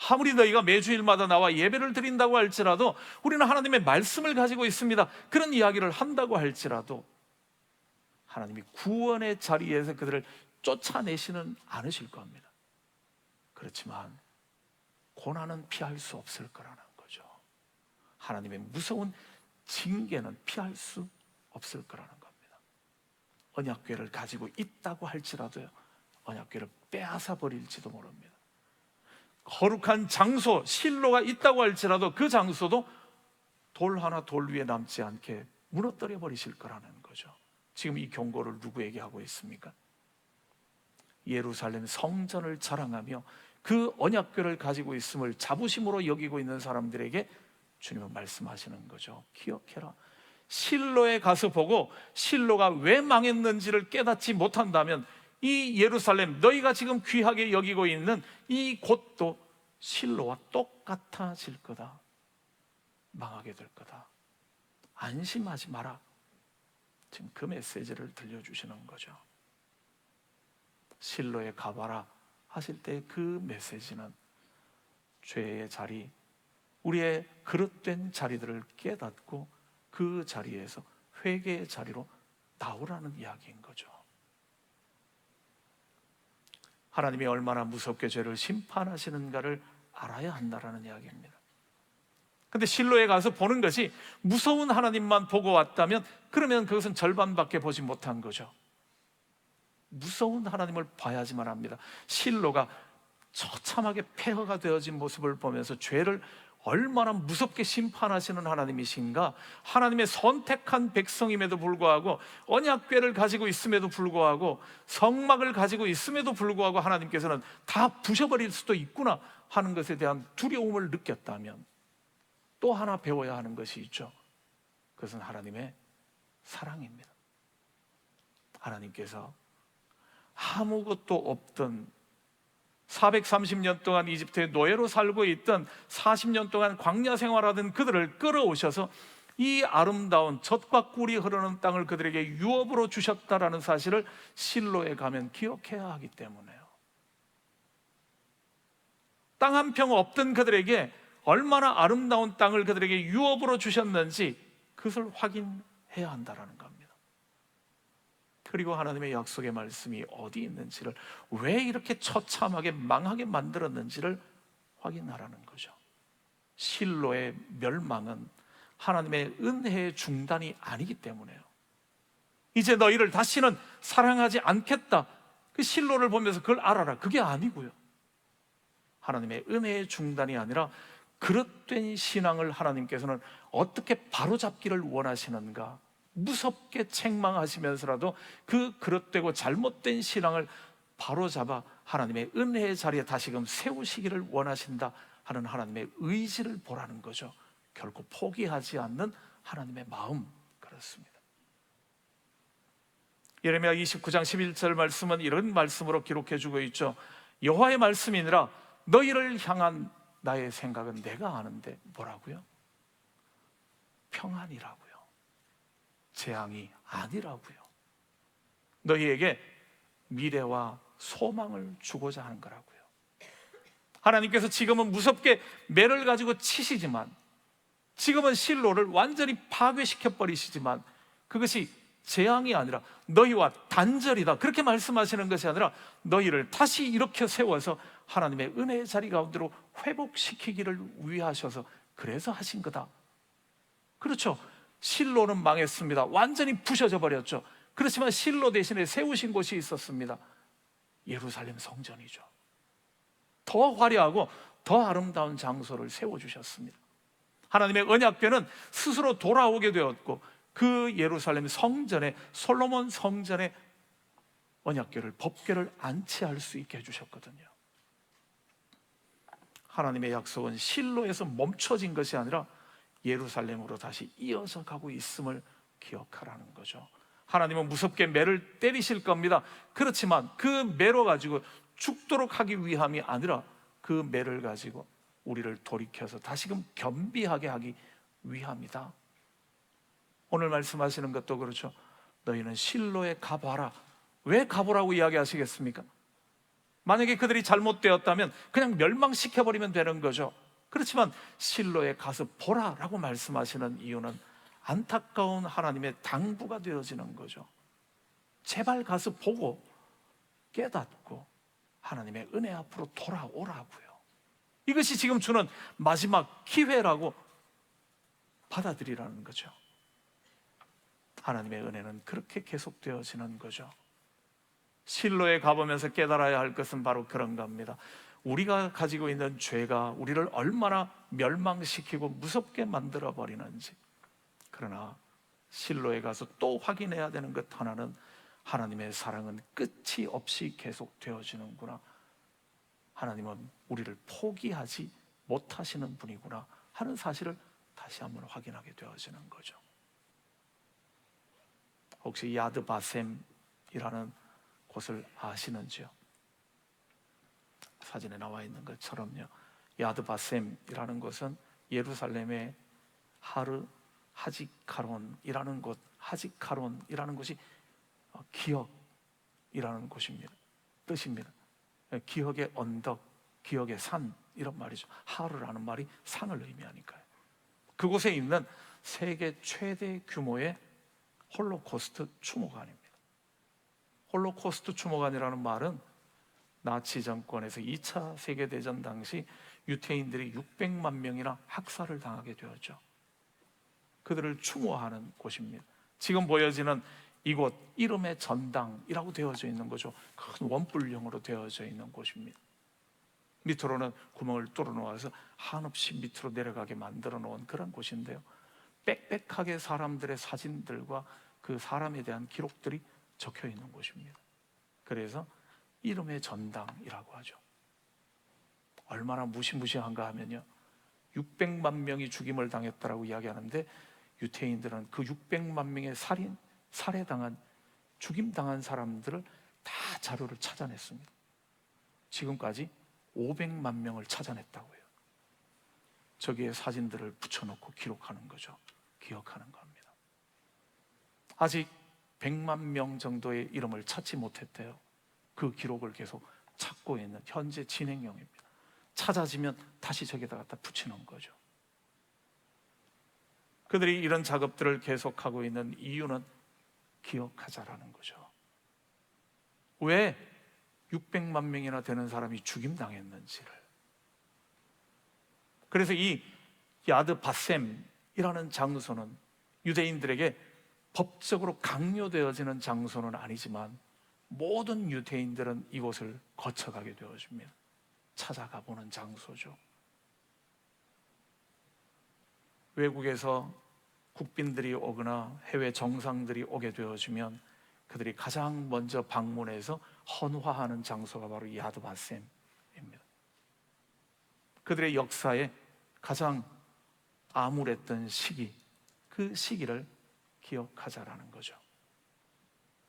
아무리 너희가 매주일마다 나와 예배를 드린다고 할지라도, 우리는 하나님의 말씀을 가지고 있습니다, 그런 이야기를 한다고 할지라도 하나님이 구원의 자리에서 그들을 쫓아내시는 않으실 겁니다. 그렇지만 고난은 피할 수 없을 거라는 거죠. 하나님의 무서운 징계는 피할 수 없을 거라는 겁니다. 언약궤를 가지고 있다고 할지라도요, 언약궤를 빼앗아 버릴지도 모릅니다. 거룩한 장소 실로가 있다고 할지라도 그 장소도 돌 하나 돌 위에 남지 않게 무너뜨려 버리실 거라는 거죠. 지금 이 경고를 누구에게 하고 있습니까? 예루살렘 성전을 자랑하며 그 언약궤를 가지고 있음을 자부심으로 여기고 있는 사람들에게 주님은 말씀하시는 거죠. 기억해라. 실로에 가서 보고 실로가 왜 망했는지를 깨닫지 못한다면 이 예루살렘, 너희가 지금 귀하게 여기고 있는 이 곳도 실로와 똑같아질 거다. 망하게 될 거다. 안심하지 마라. 지금 그 메시지를 들려주시는 거죠. 실로에 가봐라 하실 때 그 메시지는 죄의 자리, 우리의 그릇된 자리들을 깨닫고 그 자리에서 회개의 자리로 나오라는 이야기인 거죠. 하나님이 얼마나 무섭게 죄를 심판하시는가를 알아야 한다라는 이야기입니다. 근데 실로에 가서 보는 것이 무서운 하나님만 보고 왔다면 그러면 그것은 절반밖에 보지 못한 거죠. 무서운 하나님을 봐야지만 합니다. 실로가 처참하게 폐허가 되어진 모습을 보면서 죄를 얼마나 무섭게 심판하시는 하나님이신가, 하나님의 선택한 백성임에도 불구하고 언약궤를 가지고 있음에도 불구하고 성막을 가지고 있음에도 불구하고 하나님께서는 다 부셔버릴 수도 있구나 하는 것에 대한 두려움을 느꼈다면 또 하나 배워야 하는 것이 있죠. 그것은 하나님의 사랑입니다. 하나님께서 아무것도 없던 430년 동안 이집트의 노예로 살고 있던 40년 동안 광야 생활하던 그들을 끌어오셔서 이 아름다운 젖과 꿀이 흐르는 땅을 그들에게 유업으로 주셨다라는 사실을 실로에 가면 기억해야 하기 때문에요. 땅 한 평 없던 그들에게 얼마나 아름다운 땅을 그들에게 유업으로 주셨는지 그것을 확인해야 한다는 겁니다. 그리고 하나님의 약속의 말씀이 어디 있는지를, 왜 이렇게 처참하게 망하게 만들었는지를 확인하라는 거죠. 실로의 멸망은 하나님의 은혜의 중단이 아니기 때문에요. 이제 너희를 다시는 사랑하지 않겠다, 그 실로를 보면서 그걸 알아라, 그게 아니고요. 하나님의 은혜의 중단이 아니라 그릇된 신앙을 하나님께서는 어떻게 바로잡기를 원하시는가, 무섭게 책망하시면서라도 그 그릇되고 잘못된 신앙을 바로잡아 하나님의 은혜의 자리에 다시금 세우시기를 원하신다 하는 하나님의 의지를 보라는 거죠. 결코 포기하지 않는 하나님의 마음, 그렇습니다. 예레미야 29장 11절 말씀은 이런 말씀으로 기록해 주고 있죠. 여호와의 말씀이니라 너희를 향한 나의 생각은 내가 아는데 뭐라고요? 평안이라고요. 재앙이 아니라고요. 너희에게 미래와 소망을 주고자 하는 거라고요. 하나님께서 지금은 무섭게 매를 가지고 치시지만, 지금은 실로를 완전히 파괴시켜 버리시지만, 그것이 재앙이 아니라 너희와 단절이다, 그렇게 말씀하시는 것이 아니라 너희를 다시 일으켜 세워서 하나님의 은혜의 자리 가운데로 회복시키기를 위하셔서 그래서 하신 거다. 그렇죠. 실로는 망했습니다. 완전히 부셔져 버렸죠. 그렇지만 실로 대신에 세우신 곳이 있었습니다. 예루살렘 성전이죠. 더 화려하고 더 아름다운 장소를 세워주셨습니다. 하나님의 언약궤는 스스로 돌아오게 되었고, 그 예루살렘 성전에, 솔로몬 성전에 언약궤를, 법궤를 안치할 수 있게 해주셨거든요. 하나님의 약속은 실로에서 멈춰진 것이 아니라 예루살렘으로 다시 이어져 가고 있음을 기억하라는 거죠. 하나님은 무섭게 매를 때리실 겁니다. 그렇지만 그 매로 가지고 죽도록 하기 위함이 아니라 그 매를 가지고 우리를 돌이켜서 다시금 겸비하게 하기 위함이다. 오늘 말씀하시는 것도 그렇죠. 너희는 실로에 가봐라. 왜 가보라고 이야기하시겠습니까? 만약에 그들이 잘못되었다면 그냥 멸망시켜버리면 되는 거죠. 그렇지만 실로에 가서 보라라고 말씀하시는 이유는 안타까운 하나님의 당부가 되어지는 거죠. 제발 가서 보고 깨닫고 하나님의 은혜 앞으로 돌아오라고요. 이것이 지금 주는 마지막 기회라고 받아들이라는 거죠. 하나님의 은혜는 그렇게 계속되어지는 거죠. 실로에 가보면서 깨달아야 할 것은 바로 그런 겁니다. 우리가 가지고 있는 죄가 우리를 얼마나 멸망시키고 무섭게 만들어 버리는지. 그러나 실로에 가서 또 확인해야 되는 것 하나는, 하나님의 사랑은 끝이 없이 계속되어지는구나, 하나님은 우리를 포기하지 못하시는 분이구나 하는 사실을 다시 한번 확인하게 되어지는 거죠. 혹시 야드바셈이라는 곳을 아시는지요? 사진에 나와 있는 것처럼요, 야드바셈이라는 곳은 예루살렘의 하지카론이라는 곳, 하지카론이라는 곳이 기억이라는 곳입니다. 뜻입니다. 기억의 언덕, 기억의 산, 이런 말이죠. 하르라는 말이 산을 의미하니까요. 그곳에 있는 세계 최대 규모의 홀로코스트 추모관입니다. 홀로코스트 추모관이라는 말은 나치 정권에서 2차 세계대전 당시 유태인들이 600만 명이나 학살을 당하게 되었죠. 그들을 추모하는 곳입니다. 지금 보여지는 이곳 이름의 전당이라고 되어져 있는 거죠. 큰 원뿔형으로 되어져 있는 곳입니다. 밑으로는 구멍을 뚫어 놓아서 한없이 밑으로 내려가게 만들어 놓은 그런 곳인데요, 빽빽하게 사람들의 사진들과 그 사람에 대한 기록들이 적혀 있는 곳입니다. 그래서 이름의 전당이라고 하죠. 얼마나 무시무시한가 하면요, 600만 명이 죽임을 당했다라고 이야기하는데, 유태인들은 그 600만 명의 살해당한, 죽임당한 사람들을 다 자료를 찾아냈습니다. 지금까지 500만 명을 찾아냈다고 해요. 저기에 사진들을 붙여놓고 기록하는 거죠. 기억하는 겁니다. 아직 100만 명 정도의 이름을 찾지 못했대요. 그 기록을 계속 찾고 있는 현재 진행형입니다. 찾아지면 다시 저기다 갖다 붙이는 거죠. 그들이 이런 작업들을 계속하고 있는 이유는 기억하자라는 거죠. 왜 600만 명이나 되는 사람이 죽임당했는지를. 그래서 이 야드 바셈이라는 장소는 유대인들에게 법적으로 강요되어지는 장소는 아니지만 모든 유대인들은 이곳을 거쳐가게 되어집니다. 찾아가 보는 장소죠. 외국에서 국빈들이 오거나 해외 정상들이 오게 되어지면 그들이 가장 먼저 방문해서 헌화하는 장소가 바로 이 야드 바셈입니다. 그들의 역사에 가장 암울했던 시기, 그 시기를 기억하자라는 거죠.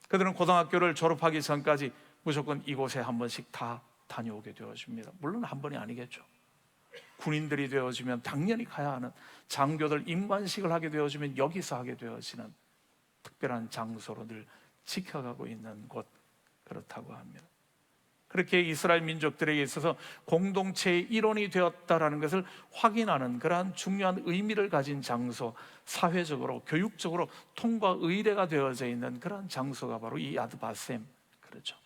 그들은 고등학교를 졸업하기 전까지 무조건 이곳에 한 번씩 다 다녀오게 되어집니다. 물론 한 번이 아니겠죠. 군인들이 되어지면 당연히 가야 하는, 장교들 임관식을 하게 되어지면 여기서 하게 되어지는 특별한 장소로 늘 지켜가고 있는 곳, 그렇다고 합니다. 그렇게 이스라엘 민족들에게 있어서 공동체의 일원이 되었다라는 것을 확인하는 그러한 중요한 의미를 가진 장소, 사회적으로 교육적으로 통과 의례가 되어져 있는 그러한 장소가 바로 이 야드 바셈, 그렇죠.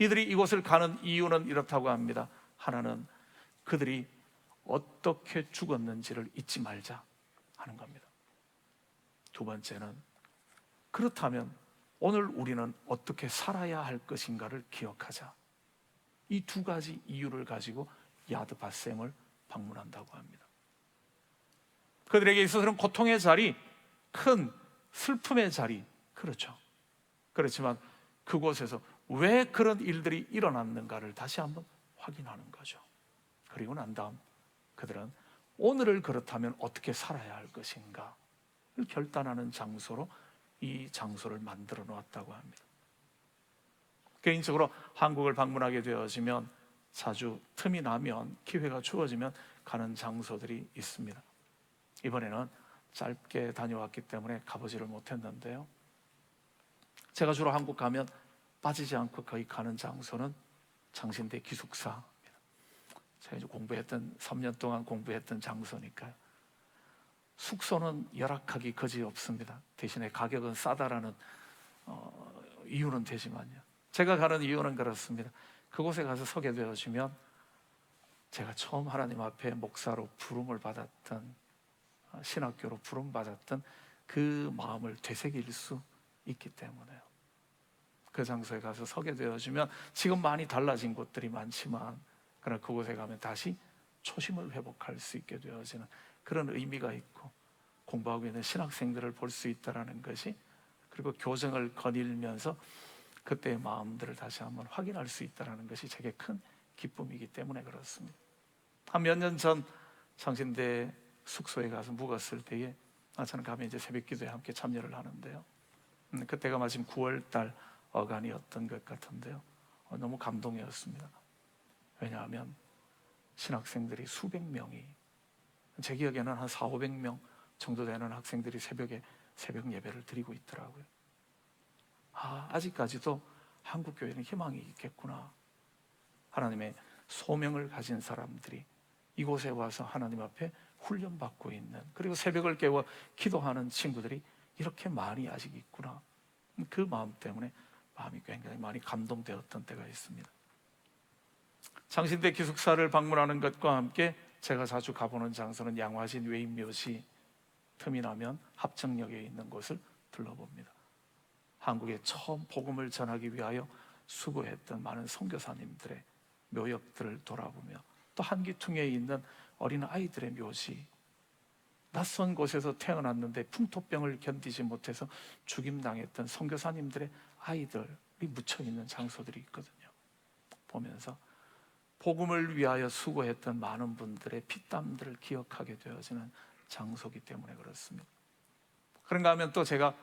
이들이 이곳을 가는 이유는 이렇다고 합니다. 하나는 그들이 어떻게 죽었는지를 잊지 말자 하는 겁니다. 두 번째는 그렇다면 오늘 우리는 어떻게 살아야 할 것인가를 기억하자. 이 두 가지 이유를 가지고 야드 바셈을 방문한다고 합니다. 그들에게 있어서는 고통의 자리, 큰 슬픔의 자리, 그렇죠. 그렇지만 그곳에서 왜 그런 일들이 일어났는가를 다시 한번 확인하는 거죠. 그리고 난 다음 그들은 오늘을 그렇다면 어떻게 살아야 할 것인가를 결단하는 장소로 이 장소를 만들어 놓았다고 합니다. 개인적으로 한국을 방문하게 되어지면 자주 틈이 나면, 기회가 주어지면 가는 장소들이 있습니다. 이번에는 짧게 다녀왔기 때문에 가보지를 못했는데요, 제가 주로 한국 가면 빠지지 않고 거의 가는 장소는 장신대 기숙사입니다. 제가 이제 3년 동안 공부했던 장소니까요. 숙소는 열악하기 거지없습니다. 대신에 가격은 싸다라는 이유는 되지만요, 제가 가는 이유는 그렇습니다. 그곳에 가서 서게 되어지면 제가 처음 하나님 앞에 목사로 부름을 받았던, 신학교로 부름받았던 그 마음을 되새길 수 있기 때문에요. 그 장소에 가서 서게 되어지면 지금 많이 달라진 곳들이 많지만, 그러나 그곳에 가면 다시 초심을 회복할 수 있게 되어지는 그런 의미가 있고, 공부하고 있는 신학생들을 볼 수 있다는 것이, 그리고 교정을 거닐면서 그때의 마음들을 다시 한번 확인할 수 있다는 것이 제게 큰 기쁨이기 때문에 그렇습니다. 한 몇 년 전 장신대 숙소에 가서 묵었을 때에 저는 가면 이제 새벽 기도에 함께 참여를 하는데요, 그때가 마침 9월달 어간이었던 것 같은데요, 너무 감동이었습니다. 왜냐하면 신학생들이 수백 명이, 제 기억에는 한 400~500명 정도 되는 학생들이 새벽에 새벽 예배를 드리고 있더라고요. 아직까지도 한국 교회는 희망이 있겠구나. 하나님의 소명을 가진 사람들이 이곳에 와서 하나님 앞에 훈련받고 있는, 그리고 새벽을 깨워 기도하는 친구들이 이렇게 많이 아직 있구나. 그 마음 때문에 마음이 굉장히 많이 감동되었던 때가 있습니다. 장신대 기숙사를 방문하는 것과 함께 제가 자주 가보는 장소는 양화진 외인묘지, 틈이 나면 합정역에 있는 곳을 들러봅니다. 한국에 처음 복음을 전하기 위하여 수고했던 많은 선교사님들의 묘역들을 돌아보며, 또 한기퉁에 있는 어린 아이들의 묘지, 낯선 곳에서 태어났는데 풍토병을 견디지 못해서 죽임당했던 선교사님들의 아이들이 묻혀있는 장소들이 있거든요. 보면서 복음을 위하여 수고했던 많은 분들의 피땀들을 기억하게 되어지는 장소이기 때문에 그렇습니다. 그런가 하면 또 제가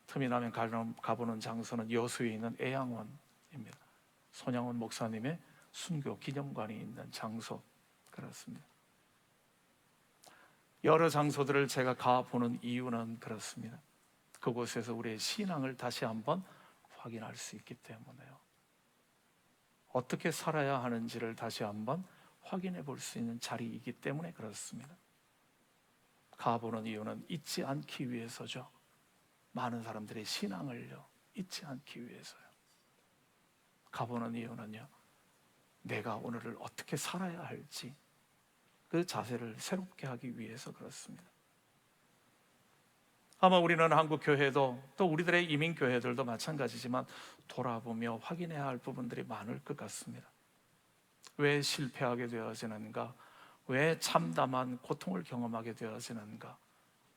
틈이 나면 가보는 장소는 여수에 있는 애양원입니다. 손양원 목사님의 순교 기념관이 있는 장소, 그렇습니다. 여러 장소들을 제가 가보는 이유는 그렇습니다. 그곳에서 우리의 신앙을 다시 한번 확인할 수 있기 때문에요. 어떻게 살아야 하는지를 다시 한번 확인해 볼 수 있는 자리이기 때문에 그렇습니다. 가보는 이유는 잊지 않기 위해서죠. 많은 사람들의 신앙을요, 잊지 않기 위해서요. 가보는 이유는요, 내가 오늘을 어떻게 살아야 할지 그 자세를 새롭게 하기 위해서 그렇습니다. 아마 우리는 한국 교회도 또 우리들의 이민 교회들도 마찬가지지만 돌아보며 확인해야 할 부분들이 많을 것 같습니다. 왜 실패하게 되어지는가? 왜 참담한 고통을 경험하게 되어지는가?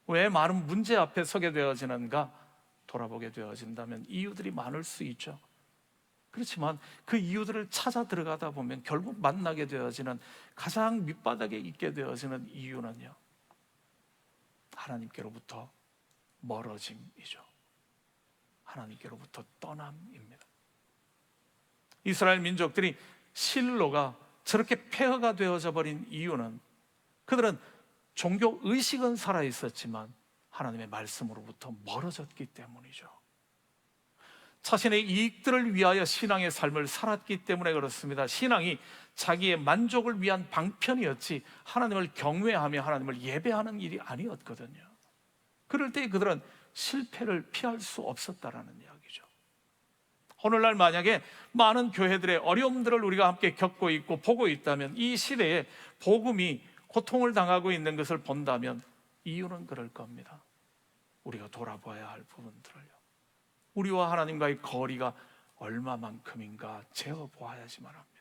왜 많은 문제 앞에 서게 되어지는가? 돌아보게 되어진다면 이유들이 많을 수 있죠. 그렇지만 그 이유들을 찾아 들어가다 보면 결국 만나게 되어지는 가장 밑바닥에 있게 되어지는 이유는요, 하나님께로부터 멀어짐이죠. 하나님께로부터 떠남입니다. 이스라엘 민족들이 실로가 저렇게 폐허가 되어져 버린 이유는 그들은 종교 의식은 살아 있었지만 하나님의 말씀으로부터 멀어졌기 때문이죠. 자신의 이익들을 위하여 신앙의 삶을 살았기 때문에 그렇습니다. 신앙이 자기의 만족을 위한 방편이었지 하나님을 경외하며 하나님을 예배하는 일이 아니었거든요. 그럴 때 그들은 실패를 피할 수 없었다라는 이야기죠. 오늘날 만약에 많은 교회들의 어려움들을 우리가 함께 겪고 있고 보고 있다면, 이 시대에 복음이 고통을 당하고 있는 것을 본다면 이유는 그럴 겁니다. 우리가 돌아봐야 할 부분들을요, 우리와 하나님과의 거리가 얼마만큼인가 재어보아야지만 합니다.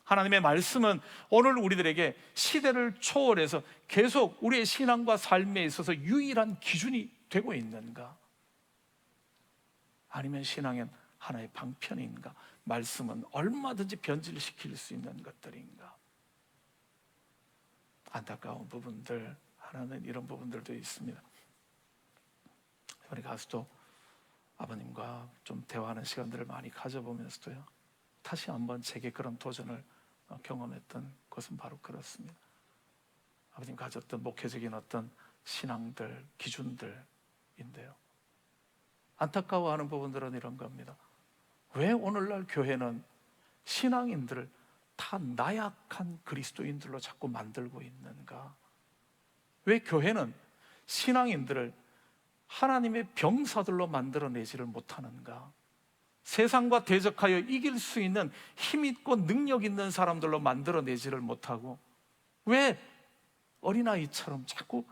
하나님의 말씀은 오늘 우리들에게 시대를 초월해서 계속 우리의 신앙과 삶에 있어서 유일한 기준이 되고 있는가? 아니면 신앙은 하나의 방편인가? 말씀은 얼마든지 변질시킬 수 있는 것들인가? 안타까운 부분들, 하나는 이런 부분들도 있습니다. 우리 가수도 아버님과 좀 대화하는 시간들을 많이 가져보면서도요, 다시 한번 제게 그런 도전을 경험했던 것은 바로 그렇습니다. 아버님 가졌던 목회적인 어떤 신앙들, 기준들인데요, 안타까워하는 부분들은 이런 겁니다. 왜 오늘날 교회는 신앙인들을 다 나약한 그리스도인들로 자꾸 만들고 있는가? 왜 교회는 신앙인들을 하나님의 병사들로 만들어내지를 못하는가? 세상과 대적하여 이길 수 있는 힘있고 능력 있는 사람들로 만들어내지를 못하고 왜 어린아이처럼 자꾸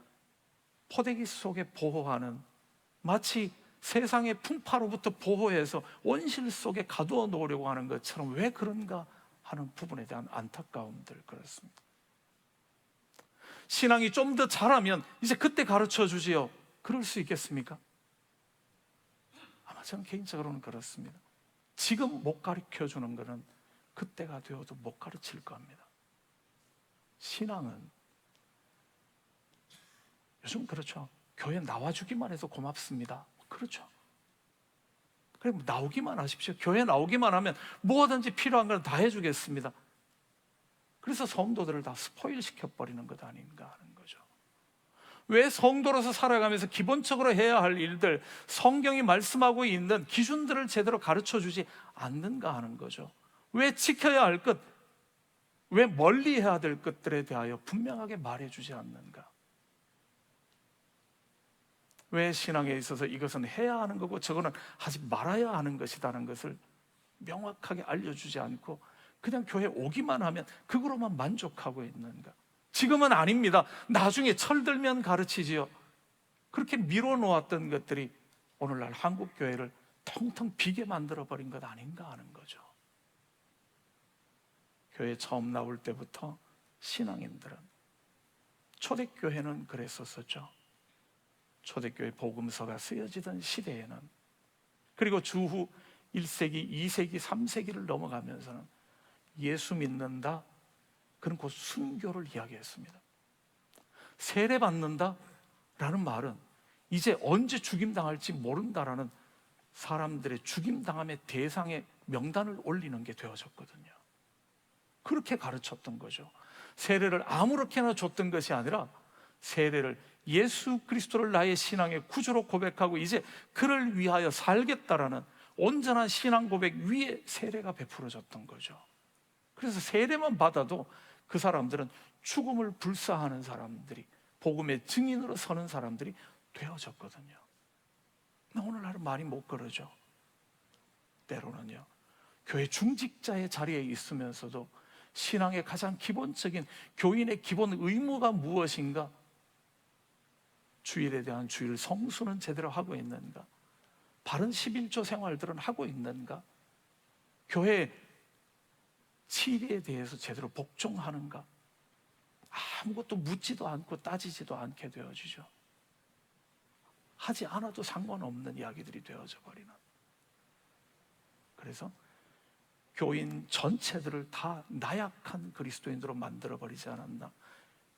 포대기 속에 보호하는, 마치 세상의 풍파로부터 보호해서 온실 속에 가두어 놓으려고 하는 것처럼 왜 그런가 하는 부분에 대한 안타까움들, 그렇습니다. 신앙이 좀 더 자라면 이제 그때 가르쳐 주지요, 그럴 수 있겠습니까? 아마 저는 개인적으로는 그렇습니다. 지금 못 가르쳐 주는 것은 그때가 되어도 못 가르칠 겁니다. 신앙은 요즘 그렇죠. 교회 나와주기만 해서 고맙습니다. 그렇죠. 그럼 나오기만 하십시오. 교회 나오기만 하면 뭐든지 필요한 건 다 해주겠습니다. 그래서 성도들을 다 스포일 시켜버리는 것 아닌가 하는 거죠. 왜 성도로서 살아가면서 기본적으로 해야 할 일들, 성경이 말씀하고 있는 기준들을 제대로 가르쳐 주지 않는가 하는 거죠. 왜 지켜야 할 것, 왜 멀리 해야 될 것들에 대하여 분명하게 말해주지 않는가? 왜 신앙에 있어서 이것은 해야 하는 거고 저거는 하지 말아야 하는 것이라는 것을 명확하게 알려주지 않고 그냥 교회 오기만 하면 그거로만 만족하고 있는가? 지금은 아닙니다. 나중에 철들면 가르치지요. 그렇게 미뤄놓았던 것들이 오늘날 한국 교회를 텅텅 비게 만들어버린 것 아닌가 하는 거죠. 교회 처음 나올 때부터 신앙인들은, 초대교회는 그랬었죠. 초대교회 복음서가 쓰여지던 시대에는, 그리고 주후 1세기, 2세기, 3세기를 넘어가면서는 예수 믿는다, 그는 곧 순교를 이야기했습니다. 세례받는다 라는 말은 이제 언제 죽임당할지 모른다라는 사람들의 죽임당함의 대상의 명단을 올리는 게 되어졌거든요. 그렇게 가르쳤던 거죠. 세례를 아무렇게나 줬던 것이 아니라 세례를 예수 그리스도를 나의 신앙의 구주로 고백하고 이제 그를 위하여 살겠다라는 온전한 신앙 고백 위에 세례가 베풀어졌던 거죠. 그래서 세례만 받아도 그 사람들은 죽음을 불사하는 사람들이, 복음의 증인으로 서는 사람들이 되어졌거든요. 오늘날은 말이 못 그러죠. 때로는요, 교회 중직자의 자리에 있으면서도 신앙의 가장 기본적인 교인의 기본 의무가 무엇인가? 주일에 대한 주일 성수는 제대로 하고 있는가? 바른 11조 생활들은 하고 있는가? 교회 치리에 대해서 제대로 복종하는가? 아무것도 묻지도 않고 따지지도 않게 되어지죠. 하지 않아도 상관없는 이야기들이 되어져 버리는. 그래서 교인 전체들을 다 나약한 그리스도인으로 만들어버리지 않았나.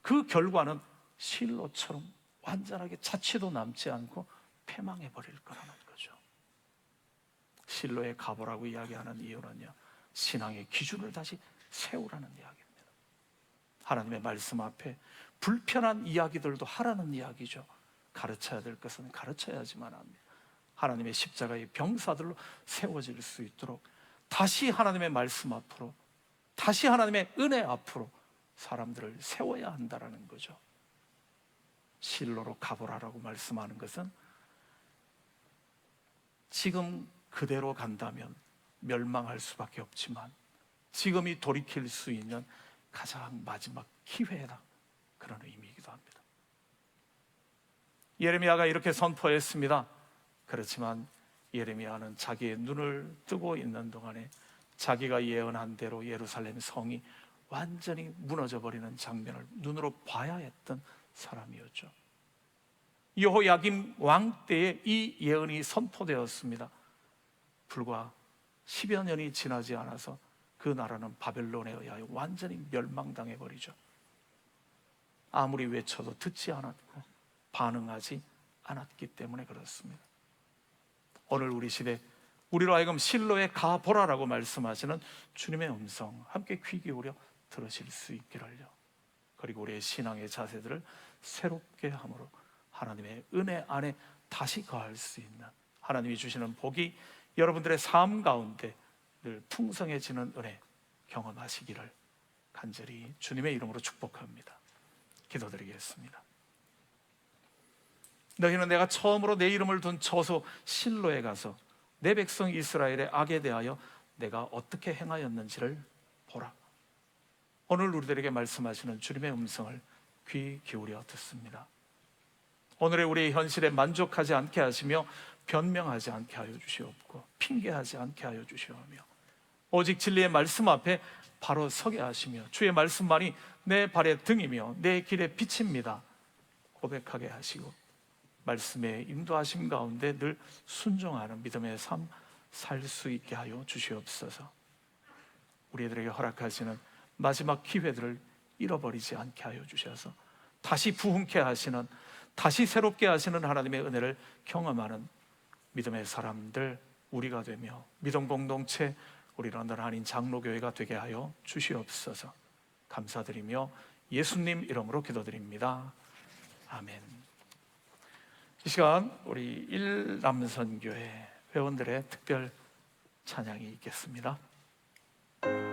그 결과는 실로처럼 완전하게 자취도 남지 않고 패망해버릴 거라는 거죠. 실로의 가보라고 이야기하는 이유는요, 신앙의 기준을 다시 세우라는 이야기입니다. 하나님의 말씀 앞에 불편한 이야기들도 하라는 이야기죠. 가르쳐야 될 것은 가르쳐야지만 합니다. 하나님의 십자가의 병사들로 세워질 수 있도록 다시 하나님의 말씀 앞으로, 다시 하나님의 은혜 앞으로 사람들을 세워야 한다는 거죠. 실로로 가보라라고 말씀하는 것은 지금 그대로 간다면 멸망할 수밖에 없지만 지금이 돌이킬 수 있는 가장 마지막 기회다, 그런 의미이기도 합니다. 예레미야가 이렇게 선포했습니다. 그렇지만 예레미야는 자기의 눈을 뜨고 있는 동안에 자기가 예언한 대로 예루살렘 성이 완전히 무너져 버리는 장면을 눈으로 봐야 했던 사람이었죠. 여호야김 왕 때에 이 예언이 선포되었습니다. 불과 10여 년이 지나지 않아서 그 나라는 바벨론에 의하여 완전히 멸망당해 버리죠. 아무리 외쳐도 듣지 않았고 반응하지 않았기 때문에 그렇습니다. 오늘 우리 시대, 우리로 하여금 실로에 가보라라고 말씀하시는 주님의 음성 함께 귀 기울여 들으실 수 있기를요. 그리고 우리의 신앙의 자세들을 새롭게 함으로 하나님의 은혜 안에 다시 거할 수 있는, 하나님이 주시는 복이 여러분들의 삶 가운데 늘 풍성해지는 은혜 경험하시기를 간절히 주님의 이름으로 축복합니다. 기도드리겠습니다. 너희는 내가 처음으로 내 이름을 둔 처소 실로에 가서 내 백성 이스라엘의 악에 대하여 내가 어떻게 행하였는지를 보라. 오늘 우리들에게 말씀하시는 주님의 음성을 귀 기울여 듣습니다. 오늘의 우리의 현실에 만족하지 않게 하시며 변명하지 않게 하여 주시옵고 핑계하지 않게 하여 주시오며 오직 진리의 말씀 앞에 바로 서게 하시며 주의 말씀만이 내 발의 등이며 내 길의 빛입니다 고백하게 하시고 말씀의 인도하심 가운데 늘 순종하는 믿음의 삶 살 수 있게 하여 주시옵소서. 우리들에게 허락하시는 마지막 기회들을 잃어버리지 않게 하여 주셔서 다시 부흥케 하시는, 다시 새롭게 하시는 하나님의 은혜를 경험하는 믿음의 사람들 우리가 되며 믿음 공동체 우리 런던 한인 장로교회가 되게 하여 주시옵소서. 감사드리며 예수님 이름으로 기도드립니다. 아멘. 이 시간 우리 일남선교회 회원들의 특별 찬양이 있겠습니다. 내가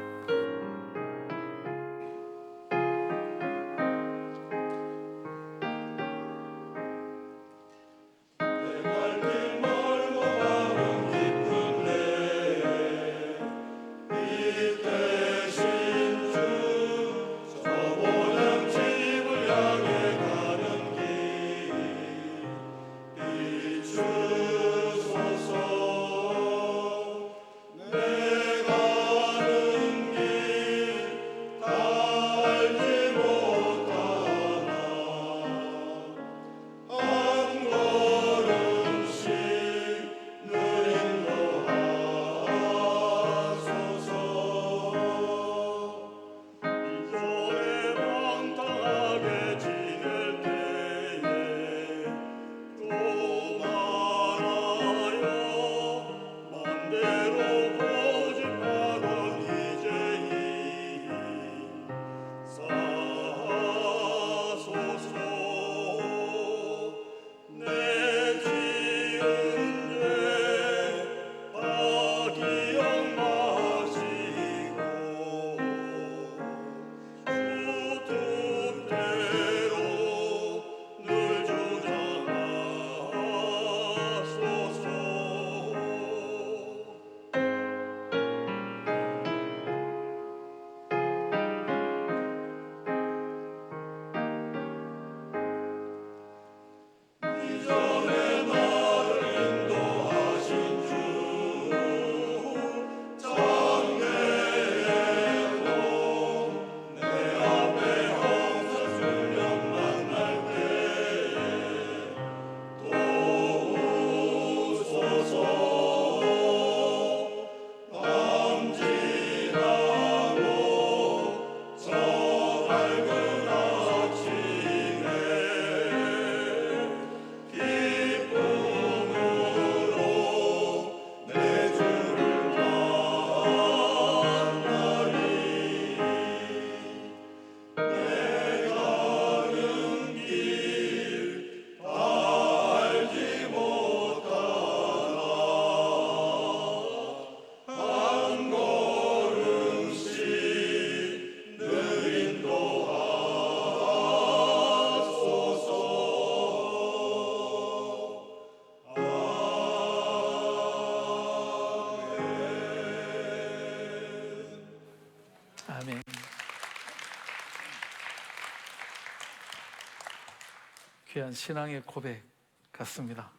귀한 신앙의 고백 같습니다.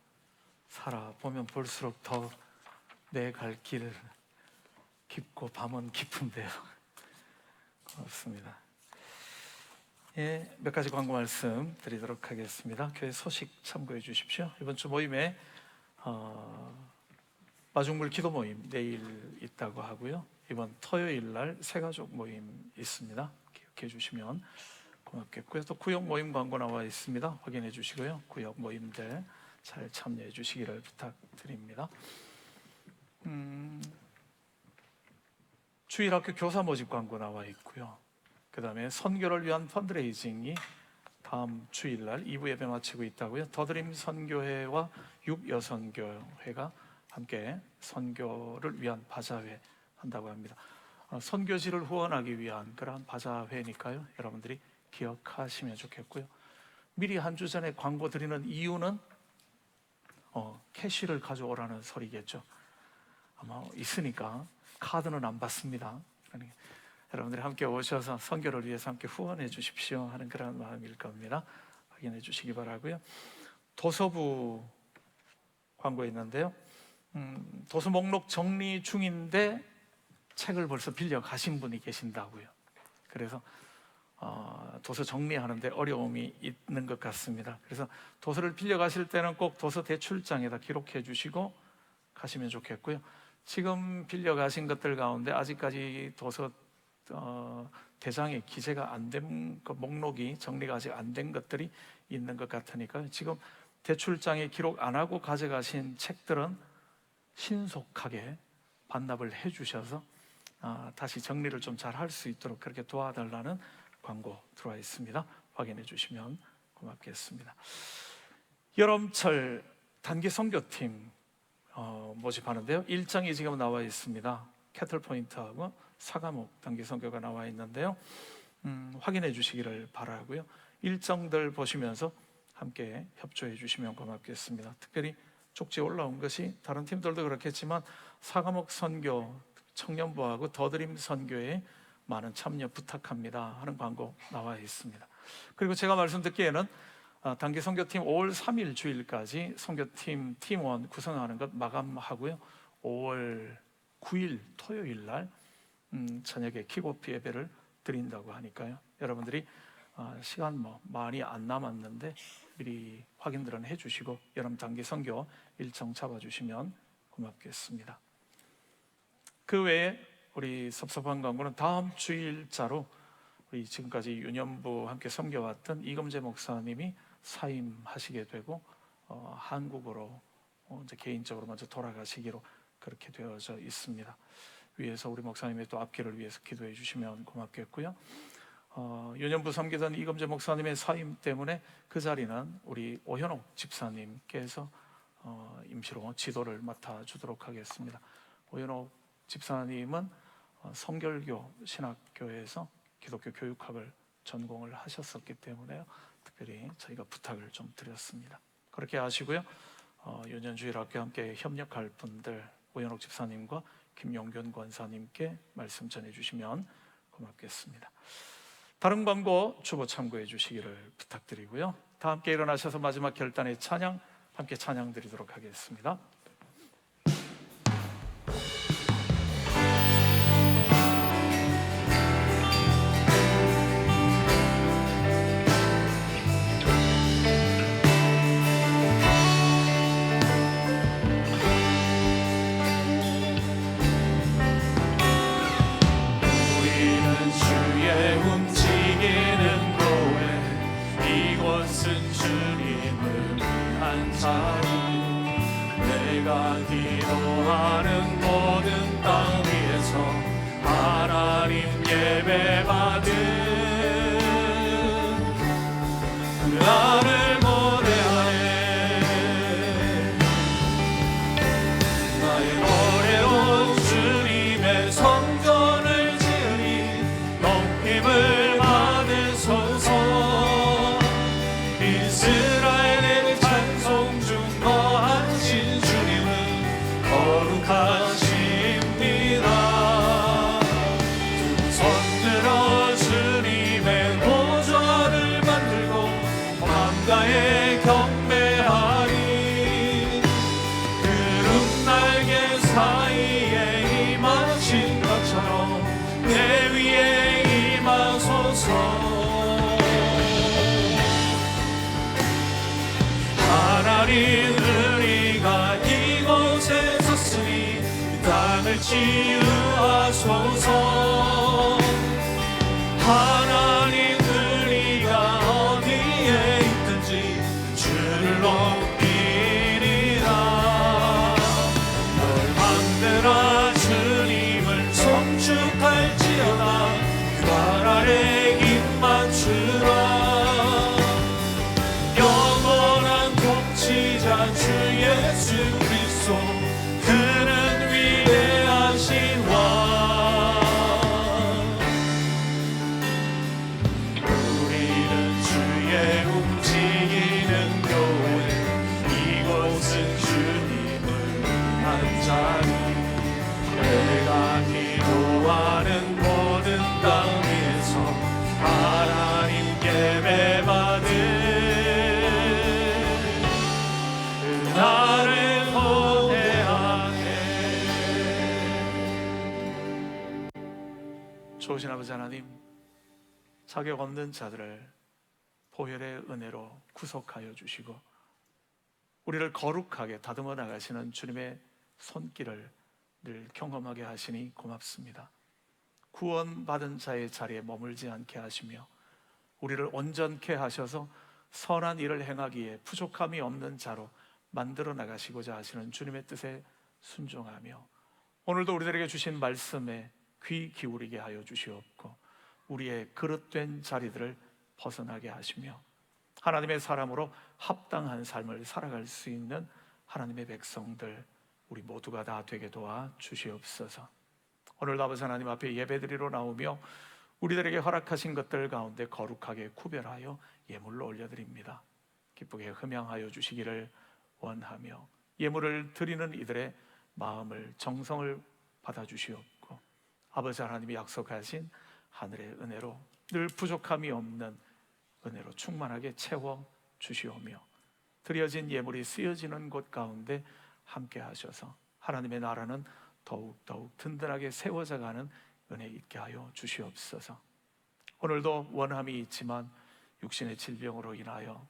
살아보면 볼수록 더 내 갈 길 깊고 밤은 깊은데요. 고맙습니다. 예, 몇 가지 광고 말씀 드리도록 하겠습니다. 교회 소식 참고해 주십시오. 이번 주 모임에 마중물 기도 모임 내일 있다고 하고요. 이번 토요일 날 새가족 모임 있습니다. 기억해 주시면 고맙겠고요. 또 구역 모임 광고 나와 있습니다. 확인해 주시고요. 구역 모임들 잘 참여해 주시기를 부탁드립니다. 주일학교 교사 모집 광고 나와 있고요. 그 다음에 선교를 위한 펀드레이징이 다음 주일날 2부 예배 마치고 있다고요. 더드림 선교회와 육여선교회가 함께 선교를 위한 바자회 한다고 합니다. 선교지를 후원하기 위한 그러한 바자회니까요. 여러분들이 기억하시면 좋겠고요. 미리 한 주 전에 광고 드리는 이유는 캐시를 가져오라는 소리겠죠. 아마 있으니까 카드는 안 받습니다. 그러니 여러분들이 함께 오셔서 선교를 위해서 함께 후원해 주십시오 하는 그런 마음일 겁니다. 확인해 주시기 바라고요. 도서부 광고 있는데요. 도서 목록 정리 중인데 책을 벌써 빌려 가신 분이 계신다고요. 그래서 도서 정리하는데 어려움이 있는 것 같습니다. 그래서 도서를 빌려 가실 때는 꼭 도서 대출장에다 기록해 주시고 가시면 좋겠고요. 지금 빌려 가신 것들 가운데 아직까지 도서 대장에 기재가 안 된 목록이 정리가 아직 안 된 것들이 있는 것 같으니까요. 지금 대출장에 기록 안 하고 가져가신 책들은 신속하게 반납을 해 주셔서 다시 정리를 좀 잘 할 수 있도록 그렇게 도와달라는 광고 들어와 있습니다. 확인해 주시면 고맙겠습니다. 여름철 단기 선교팀 모집하는데요. 일정이 지금 나와 있습니다. 캐틀포인트하고 사과목 단기 선교가 나와 있는데요. 확인해 주시기를 바라고요. 일정들 보시면서 함께 협조해 주시면 고맙겠습니다. 특별히 쪽지 올라온 것이 다른 팀들도 그렇겠지만 사과목 선교 청년부하고 더드림 선교에 많은 참여 부탁합니다 하는 광고 나와 있습니다. 그리고 제가 말씀 듣기에는 단기 선교팀 5월 3일 주일까지 선교팀 팀원 구성하는 것 마감하고요. 5월 9일 토요일 날 저녁에 킥오프 예배를 드린다고 하니까요. 여러분들이 시간 많이 안 남았는데 미리 확인들은 해주시고 여름 단기 선교 일정 잡아주시면 고맙겠습니다. 그 외에 우리 섭섭한 광고는 다음 주일자로 우리 지금까지 유년부 함께 섬겨왔던 이금재 목사님이 사임하시게 되고 한국으로 이제 개인적으로 먼저 돌아가시기로 그렇게 되어져 있습니다. 위에서 우리 목사님의 또 앞길을 위해서 기도해 주시면 고맙겠고요. 유년부 섬기던 이금재 목사님의 사임 때문에 그 자리는 우리 오현옥 집사님께서 임시로 지도를 맡아주도록 하겠습니다. 오현옥 집사님은 성결교 신학교에서 기독교 교육학을 전공을 하셨었기 때문에요. 특별히 저희가 부탁을 좀 드렸습니다. 그렇게 아시고요. 유년주일학교 함께 협력할 분들 오현옥 집사님과 김용균 권사님께 말씀 전해주시면 고맙겠습니다. 다른 광고 주보 참고해 주시기를 부탁드리고요. 다 함께 일어나셔서 마지막 결단의 찬양 함께 찬양 드리도록 하겠습니다. 내가 기도하는 모든 땅 위에서 하나님 예배받은 나를 노래하네. 나의 노래로 주님의 성전을 지으니 높임을 받으소서. 이스라엘의 찬송 중 거하신 주님은 거룩하십니다. 두 손 들어 하나님 우리가 이곳에 섰으니 이 땅을 치유하소서. 하나님 우리가 어디에 있든지 주를 높이리라. 널 만들어 주님을 송축할지어다. 그 발 아래 입만 주라. 영원한 통치자 주 예수 그리스도 그는 위대하신 왕. 우리는 주의 움직이는 교회 이곳은 주님을 위한 자리. 내가 기도하는 모든 땅에서 하나님께 예배받을 나를 보내하네. 좋으신 아버지 하나님, 자격 없는 자들을 보혈의 은혜로 구속하여 주시고 우리를 거룩하게 다듬어 나가시는 주님의 손길을 늘 경험하게 하시니 고맙습니다. 구원받은 자의 자리에 머물지 않게 하시며 우리를 온전케 하셔서 선한 일을 행하기에 부족함이 없는 자로 만들어 나가시고자 하시는 주님의 뜻에 순종하며 오늘도 우리들에게 주신 말씀에 귀 기울이게 하여 주시옵고 우리의 그릇된 자리들을 벗어나게 하시며 하나님의 사람으로 합당한 삶을 살아갈 수 있는 하나님의 백성들 우리 모두가 다 되게 도와 주시옵소서. 오늘도 아버지 하나님 앞에 예배드리러 나오며 우리들에게 허락하신 것들 가운데 거룩하게 구별하여 예물로 올려드립니다. 기쁘게 흠양하여 주시기를 원하며 예물을 드리는 이들의 마음을 정성을 받아주시옵고 아버지 하나님이 약속하신 하늘의 은혜로 늘 부족함이 없는 은혜로 충만하게 채워 주시오며 드려진 예물이 쓰여지는 곳 가운데 함께 하셔서 하나님의 나라는 더욱 든든하게 세워져 가는 은혜 있게 하여 주시옵소서. 오늘도 원함이 있지만 육신의 질병으로 인하여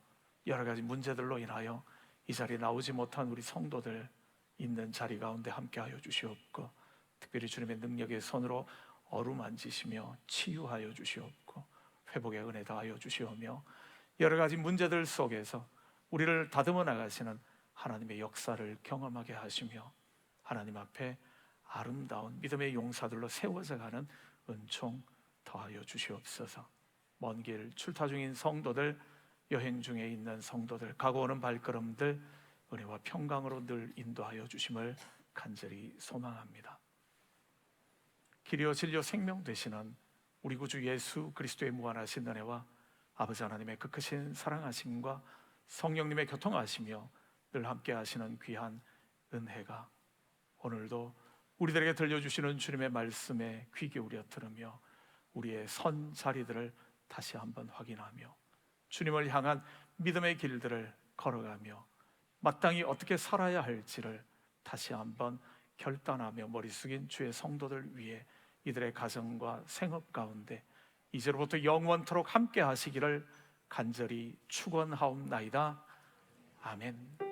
여러 가지 문제들로 인하여 이 자리에 나오지 못한 우리 성도들 있는 자리 가운데 함께 하여 주시옵고 특별히 주님의 능력의 손으로 어루만지시며 치유하여 주시옵고 회복의 은혜 다하여 주시오며 여러 가지 문제들 속에서 우리를 다듬어 나가시는 하나님의 역사를 경험하게 하시며 하나님 앞에 아름다운 믿음의 용사들로 세워져 가는 은총 더하여 주시옵소서. 먼 길 출타 중인 성도들, 여행 중에 있는 성도들, 가고 오는 발걸음들 은혜와 평강으로 늘 인도하여 주심을 간절히 소망합니다. 길이요 진리요 생명 되시는 우리 구주 예수 그리스도의 무한하신 은혜와 아버지 하나님의 그 크신 사랑하심과 성령님의 교통하시며 늘 함께 하시는 귀한 은혜가 오늘도 우리들에게 들려주시는 주님의 말씀에 귀 기울여 들으며 우리의 선 자리들을 다시 한번 확인하며 주님을 향한 믿음의 길들을 걸어가며 마땅히 어떻게 살아야 할지를 다시 한번 결단하며 머리 숙인 주의 성도들 위해 이들의 가정과 생업 가운데 이제로부터 영원토록 함께 하시기를 간절히 축원하옵나이다. 아멘.